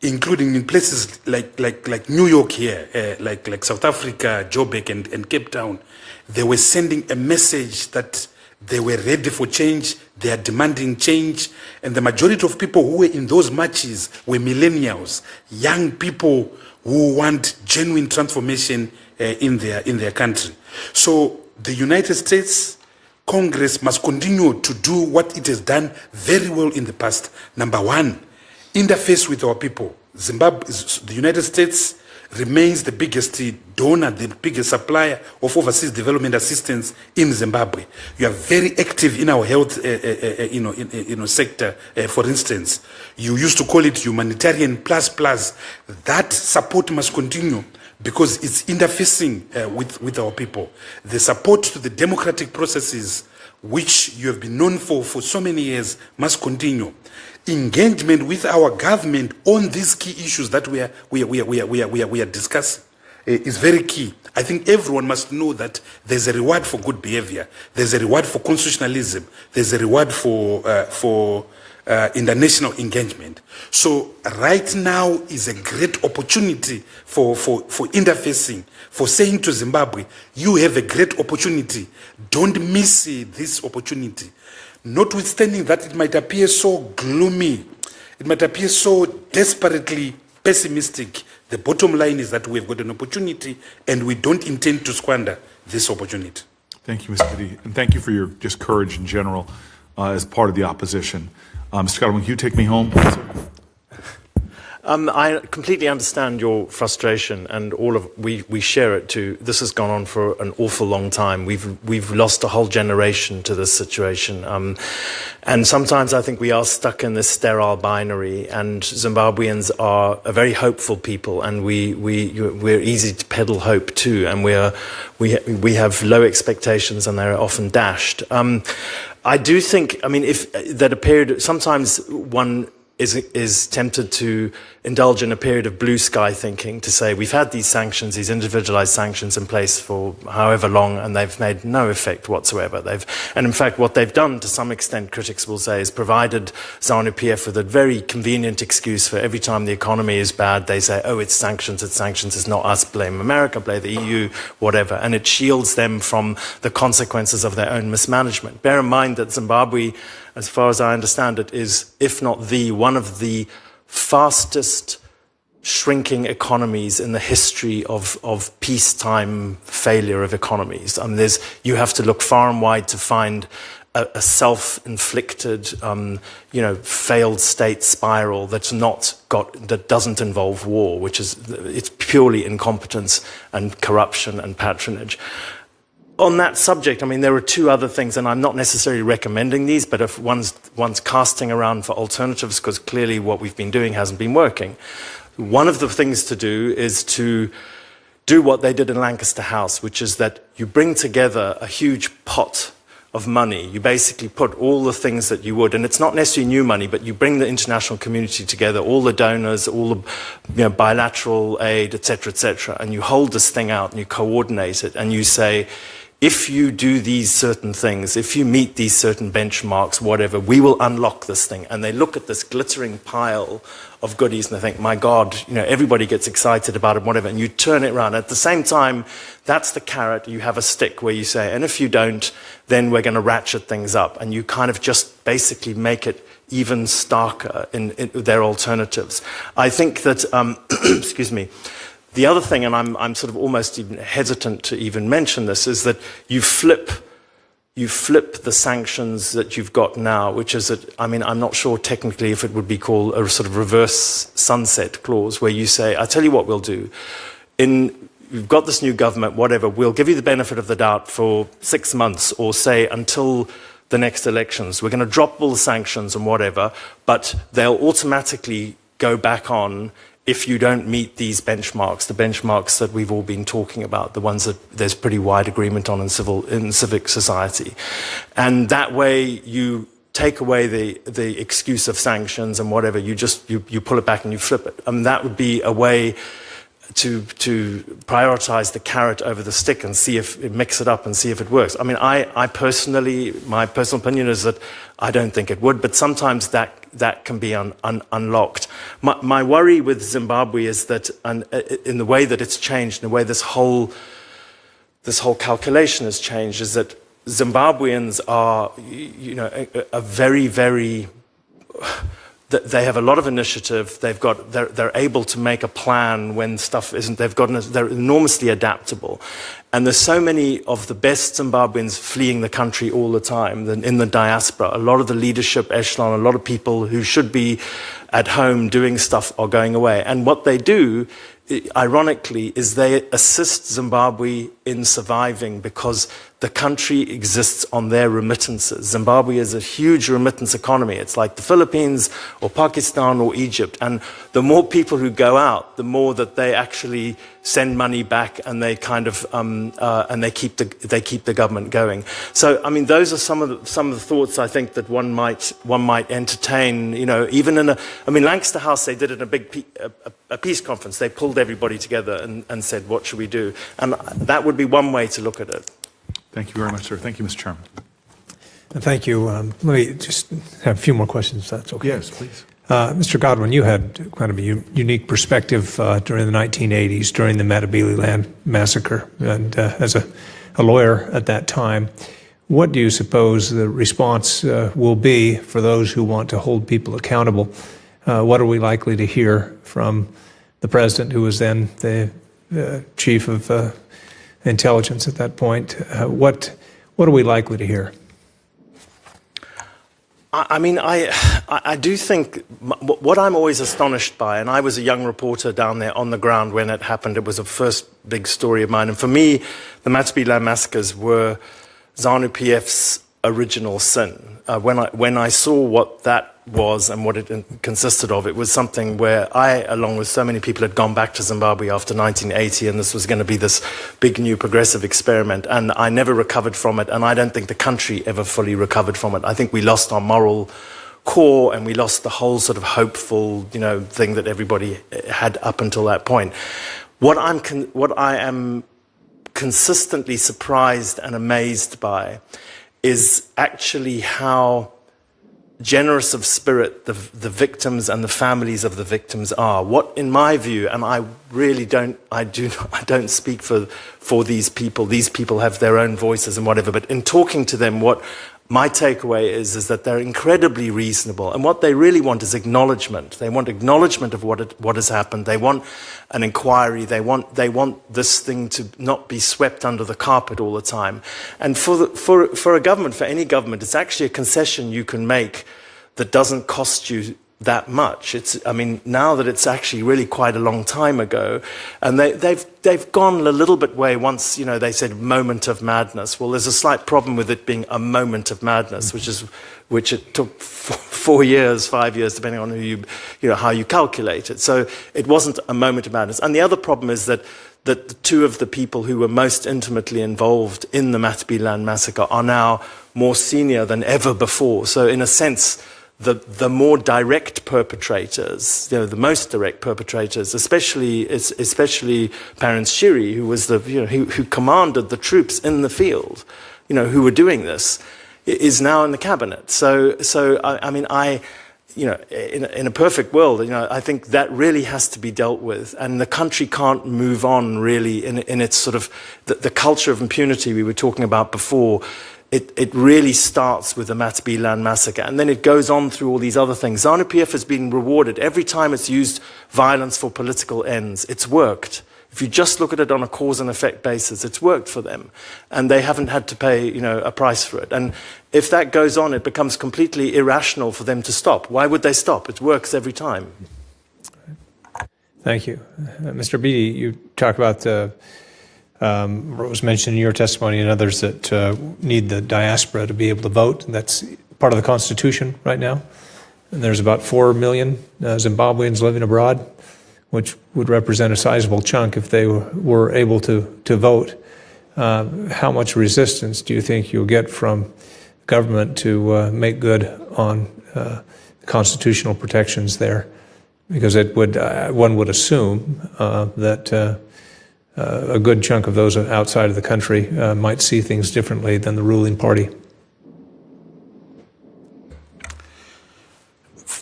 including in places like New York here, like South Africa, Joburg and Cape Town, they were sending a message that they were ready for change, they are demanding change, and the majority of people who were in those marches were millennials, young people who want genuine transformation in their country. So the United States Congress must continue to do what it has done very well in the past. Number one, interface with our people. The United States remains the biggest donor, the biggest supplier of overseas development assistance in Zimbabwe. You are very active in our health sector, for instance. You used to call it humanitarian plus. That support must continue because it's interfacing with our people. The support to the democratic processes, which you have been known for so many years, must continue. Engagement with our government on these key issues that we are discussing is very key. I think everyone must know that there's a reward for good behavior. There's a reward for constitutionalism. There's a reward for international engagement. So right now is a great opportunity for interfacing, for saying to Zimbabwe, you have a great opportunity. Don't miss this opportunity. Notwithstanding that it might appear so gloomy, it might appear so desperately pessimistic, the bottom line is that we've got an opportunity and we don't intend to squander this opportunity. Thank you, Mr. Kadi, and thank you for your just courage in general as part of the opposition. Mr. Kadi, will you take me home? I completely understand your frustration, and we share it too. This has gone on for an awful long time. We've lost a whole generation to this situation, and sometimes I think we are stuck in this sterile binary. And Zimbabweans are a very hopeful people, and we're easy to peddle hope too, and we have low expectations, and they're often dashed. I do think, sometimes one is tempted to indulge in a period of blue sky thinking, to say we've had these sanctions, these individualized sanctions in place for however long, and they've made no effect whatsoever. And in fact, what they've done, to some extent, critics will say, is provided ZANU-PF with a very convenient excuse for every time the economy is bad, they say, oh, it's sanctions, it's not us, blame America, blame the EU, whatever. And it shields them from the consequences of their own mismanagement. Bear in mind that Zimbabwe, as far as I understand it, is, if not one of the fastest shrinking economies in the history of peacetime failure of economies. You have to look far and wide to find a self-inflicted, failed state spiral that doesn't involve war, it's purely incompetence and corruption and patronage. On that subject, there are two other things, and I'm not necessarily recommending these, but if one's casting around for alternatives, because clearly what we've been doing hasn't been working. One of the things to do is to do what they did in Lancaster House, which is that you bring together a huge pot of money. You basically put all the things that you would, and it's not necessarily new money, but you bring the international community together, all the donors, all the bilateral aid, etc., and you hold this thing out and you coordinate it, and you say, if you do these certain things, if you meet these certain benchmarks, whatever, we will unlock this thing. And they look at this glittering pile of goodies and they think, my God, everybody gets excited about it, whatever, and you turn it around. At the same time, that's the carrot. You have a stick where you say, and if you don't, then we're going to ratchet things up. And you kind of just basically make it even starker in their alternatives. I think that, excuse me, the other thing, and I'm sort of almost even hesitant to even mention this, is that you flip the sanctions that you've got now, which is that, I'm not sure technically if it would be called a sort of reverse sunset clause, where you say, I tell you what we'll do. We've got this new government, whatever, we'll give you the benefit of the doubt for 6 months, or say until the next elections. We're going to drop all the sanctions and whatever, but they'll automatically go back on if you don't meet these benchmarks, the benchmarks that we've all been talking about, the ones that there's pretty wide agreement on in civic society. And that way you take away the excuse of sanctions and whatever, you pull it back and you flip it. That would be a way to prioritize the carrot over the stick and see if mix it up and see if it works. I personally, my personal opinion is that I don't think it would, but sometimes that can be unlocked. My worry with Zimbabwe is that, in the way that it's changed, in the way this whole calculation has changed, is that Zimbabweans are, a very, very. They have a lot of initiative. They're able to make a plan when stuff isn't. They're enormously adaptable, and there's so many of the best Zimbabweans fleeing the country all the time. In the diaspora, a lot of the leadership echelon, a lot of people who should be at home doing stuff are going away. And what they do, ironically, is they assist Zimbabwe in surviving because the country exists on their remittances. Zimbabwe is a huge remittance economy. It's like the Philippines or Pakistan or Egypt. And the more people who go out, the more that they actually send money back, and they kind of and they keep the government going. So those are some of the thoughts I think that one might entertain. Even in Lancaster House, they did it in a big a peace conference. They pulled everybody together and said, what should we do? And that would be one way to look at it. Thank you very much, sir. Thank you, Mr. Chairman. Thank you. Let me just have a few more questions, if that's okay. Yes, please. Mr. Godwin, you had kind of a unique perspective during the 1980s, during the Matabele land massacre, and as a lawyer at that time. What do you suppose the response will be for those who want to hold people accountable? What are we likely to hear from the president, who was then the chief of intelligence at that point? What are we likely to hear? I do think what I'm always astonished by, and I was a young reporter down there on the ground when it happened. It was a first big story of mine. And for me, the Matabele massacres were ZANU-PF's original sin. When I saw what that was and what it consisted of, it was something where I, along with so many people, had gone back to Zimbabwe after 1980, and this was going to be this big new progressive experiment, and I never recovered from it, and I don't think the country ever fully recovered from it. I think we lost our moral core, and we lost the whole sort of hopeful, thing that everybody had up until that point. What I am consistently surprised and amazed by is actually how generous of spirit the victims and the families of the victims are. What, in my view, and I really don't speak for these people. These people have their own voices and whatever. But in talking to them, what my takeaway is that they're incredibly reasonable, and what they really want is acknowledgement. They want acknowledgement of what has happened. They want an inquiry. They want this thing to not be swept under the carpet all the time. And for a government, for any government, it's actually a concession you can make that doesn't cost you that much. Now that it's actually really quite a long time ago, and they've gone a little bit way. Once, they said moment of madness. Well, there's a slight problem with it being a moment of madness, which it took 4 years, 5 years, depending on how you calculate it. So it wasn't a moment of madness. And the other problem is that the two of the people who were most intimately involved in the Matabele land massacre are now more senior than ever before. So in a sense, the more direct perpetrators, the most direct perpetrators, especially Parents Shiri, who was who commanded the troops in the field, who were doing this, is now in the cabinet. So I mean, in a perfect world, I think that really has to be dealt with, and the country can't move on really in its sort of the culture of impunity we were talking about before. It really starts with the Matabele land massacre, and then it goes on through all these other things. ZANU-PF has been rewarded every time it's used violence for political ends. It's worked. If you just look at it on a cause and effect basis, it's worked for them, and they haven't had to pay, a price for it. And if that goes on, it becomes completely irrational for them to stop. Why would they stop? It works every time. Thank you. Mr. Beattie, you talk about what was mentioned in your testimony and others that need the diaspora to be able to vote. That's part of the Constitution right now. And there's about 4 million Zimbabweans living abroad, which would represent a sizable chunk if they were able to vote. How much resistance do you think you'll get from government to make good on constitutional protections there? Because it would, one would assume that a good chunk of those outside of the country might see things differently than the ruling party.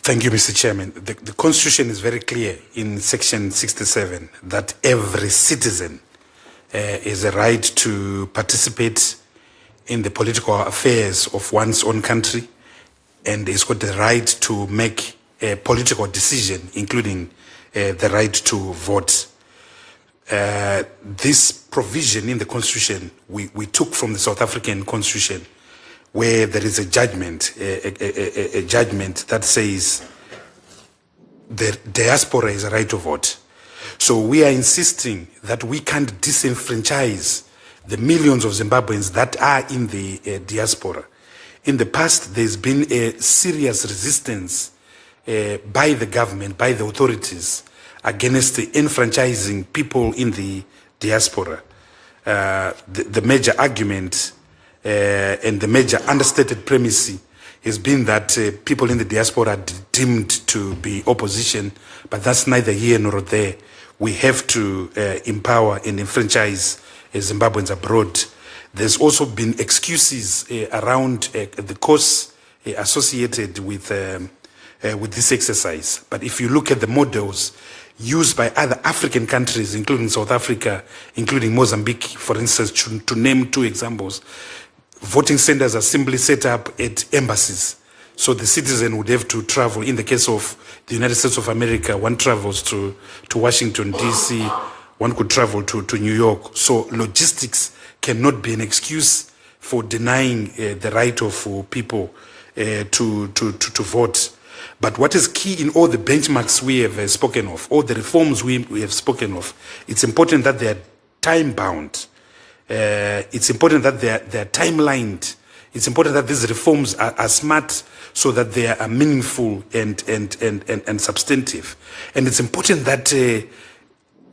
Thank you, Mr. Chairman. The Constitution is very clear in Section 67 that every citizen has a right to participate in the political affairs of one's own country, and has got the right to make a political decision, including the right to vote. This provision in the Constitution we took from the South African Constitution, where there is a judgment, a judgment that says the diaspora is a right to vote. So we are insisting that we can't disenfranchise the millions of Zimbabweans that are in the diaspora. In the past, there's been a serious resistance by the government, by the authorities, against the enfranchising people in the diaspora. The major argument and the major understated premise has been that people in the diaspora are deemed to be opposition, but that's neither here nor there. We have to empower and enfranchise Zimbabweans abroad. There's also been excuses around the costs associated with this exercise. But if you look at the models used by other African countries, including South Africa, including Mozambique, for instance, to name two examples, voting centers are simply set up at embassies. So the citizen would have to travel. In the case of the United States of America, one travels to Washington, D.C., one could travel to New York. So logistics cannot be an excuse for denying the right of people to vote. But what is key in all the benchmarks we have spoken of, all the reforms we have spoken of, it's important that they are time-bound. It's important that they are time-lined. It's important that these reforms are smart so that they are meaningful and substantive. And it's important that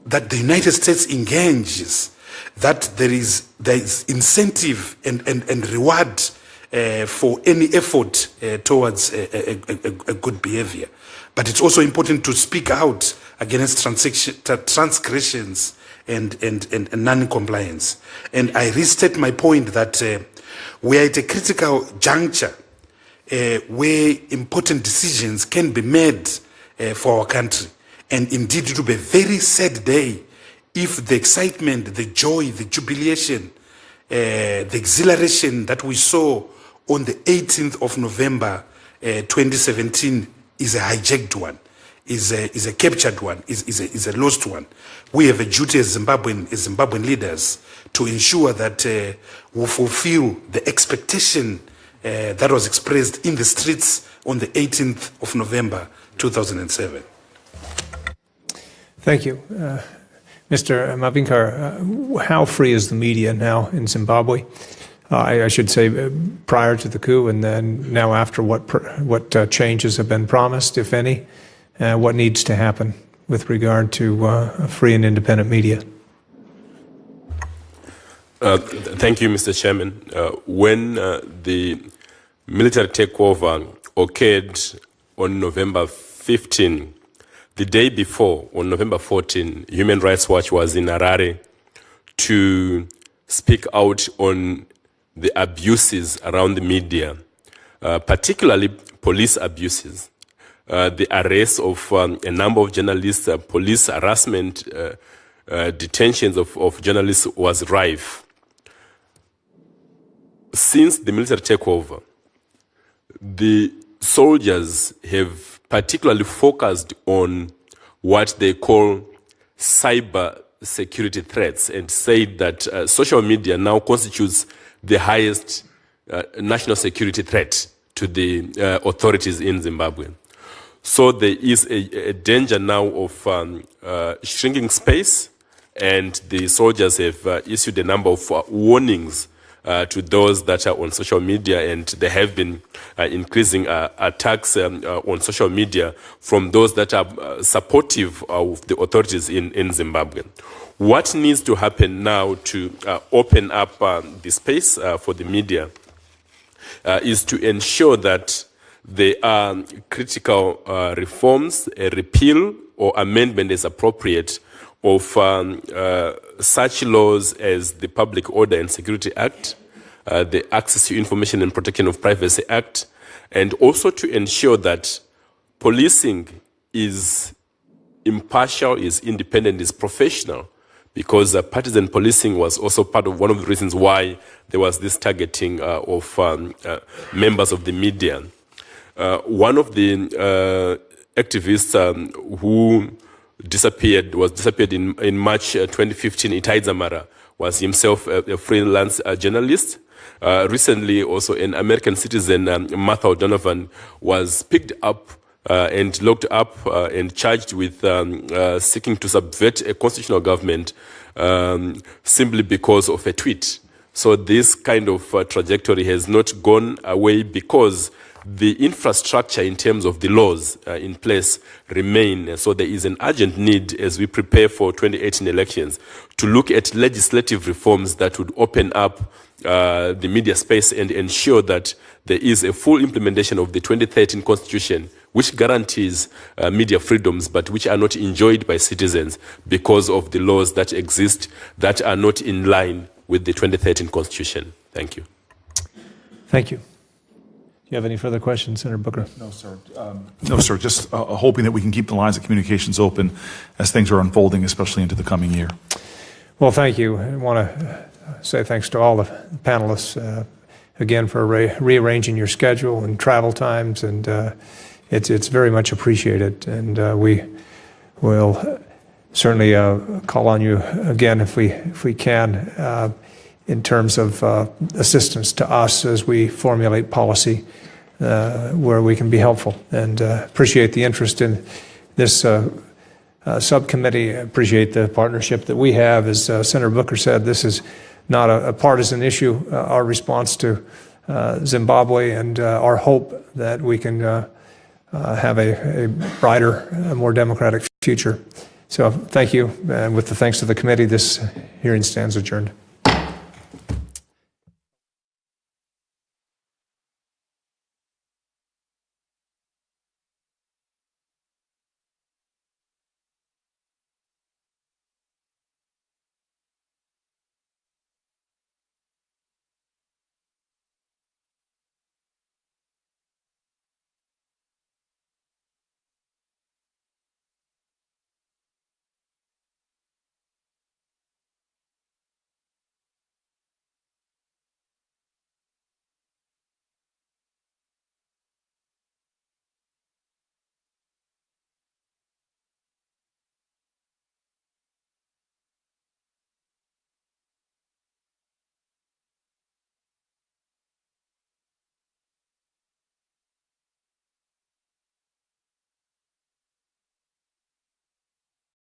that the United States engages, that there is incentive and reward for any effort towards a good behavior. But it's also important to speak out against transgressions and non-compliance. And I restate my point that we are at a critical juncture where important decisions can be made for our country. And indeed, it will be a very sad day if the excitement, the joy, the jubilation, the exhilaration that we saw on the 18th of November 2017 is a hijacked one, is a captured one, is a lost one. We have a duty as Zimbabwean leaders to ensure that we fulfill the expectation that was expressed in the streets on the 18th of November 2007. Thank you. Mr. Mavinkar, how free is the media now in Zimbabwe? I should say prior to the coup and then now after, what changes have been promised, if any? What needs to happen with regard to a free and independent media? Thank you, Mr. Chairman. When the military takeover occurred on November 15. The day before, on November 14, Human Rights Watch was in Harare to speak out on the abuses around the media, particularly police abuses. The arrest of a number of journalists, police harassment, detentions of journalists was rife. Since the military takeover, the soldiers have particularly focused on what they call cyber security threats and said that social media now constitutes the highest national security threat to the authorities in Zimbabwe. So there is a danger now of shrinking space, and the soldiers have issued a number of warnings to those that are on social media, and there have been increasing attacks on social media from those that are supportive of the authorities in Zimbabwe. What needs to happen now to open up the space for the media is to ensure that there are critical reforms, a repeal or amendment as appropriate of such laws as the Public Order and Security Act, the Access to Information and Protection of Privacy Act, and also to ensure that policing is impartial, is independent, is professional, because partisan policing was also part of one of the reasons why there was this targeting of members of the media. One of the activists who disappeared in March 2015, Itai Dzamara, was himself a freelance journalist. Recently, also an American citizen, Martha O'Donovan, was picked up and locked up and charged with seeking to subvert a constitutional government simply because of a tweet. So this kind of trajectory has not gone away because the infrastructure in terms of the laws in place remain. So there is an urgent need as we prepare for 2018 elections to look at legislative reforms that would open up the media space and ensure that there is a full implementation of the 2013 Constitution, which guarantees media freedoms, but which are not enjoyed by citizens because of the laws that exist that are not in line with the 2013 Constitution. Thank you. Thank you. Do you have any further questions, Senator Booker? No, sir. No, sir. Just hoping that we can keep the lines of communications open as things are unfolding, especially into the coming year. Well, thank you. I want to say thanks to all the panelists again for rearranging your schedule and travel times, and it's very much appreciated. And we will certainly call on you again if we can in terms of assistance to us as we formulate policy where we can be helpful. And appreciate the interest in this subcommittee. Appreciate the partnership that we have. As Senator Booker said, this is not a partisan issue. Our response to Zimbabwe and our hope that we can have a brighter, more democratic future. So thank you. And with the thanks to the committee, this hearing stands adjourned.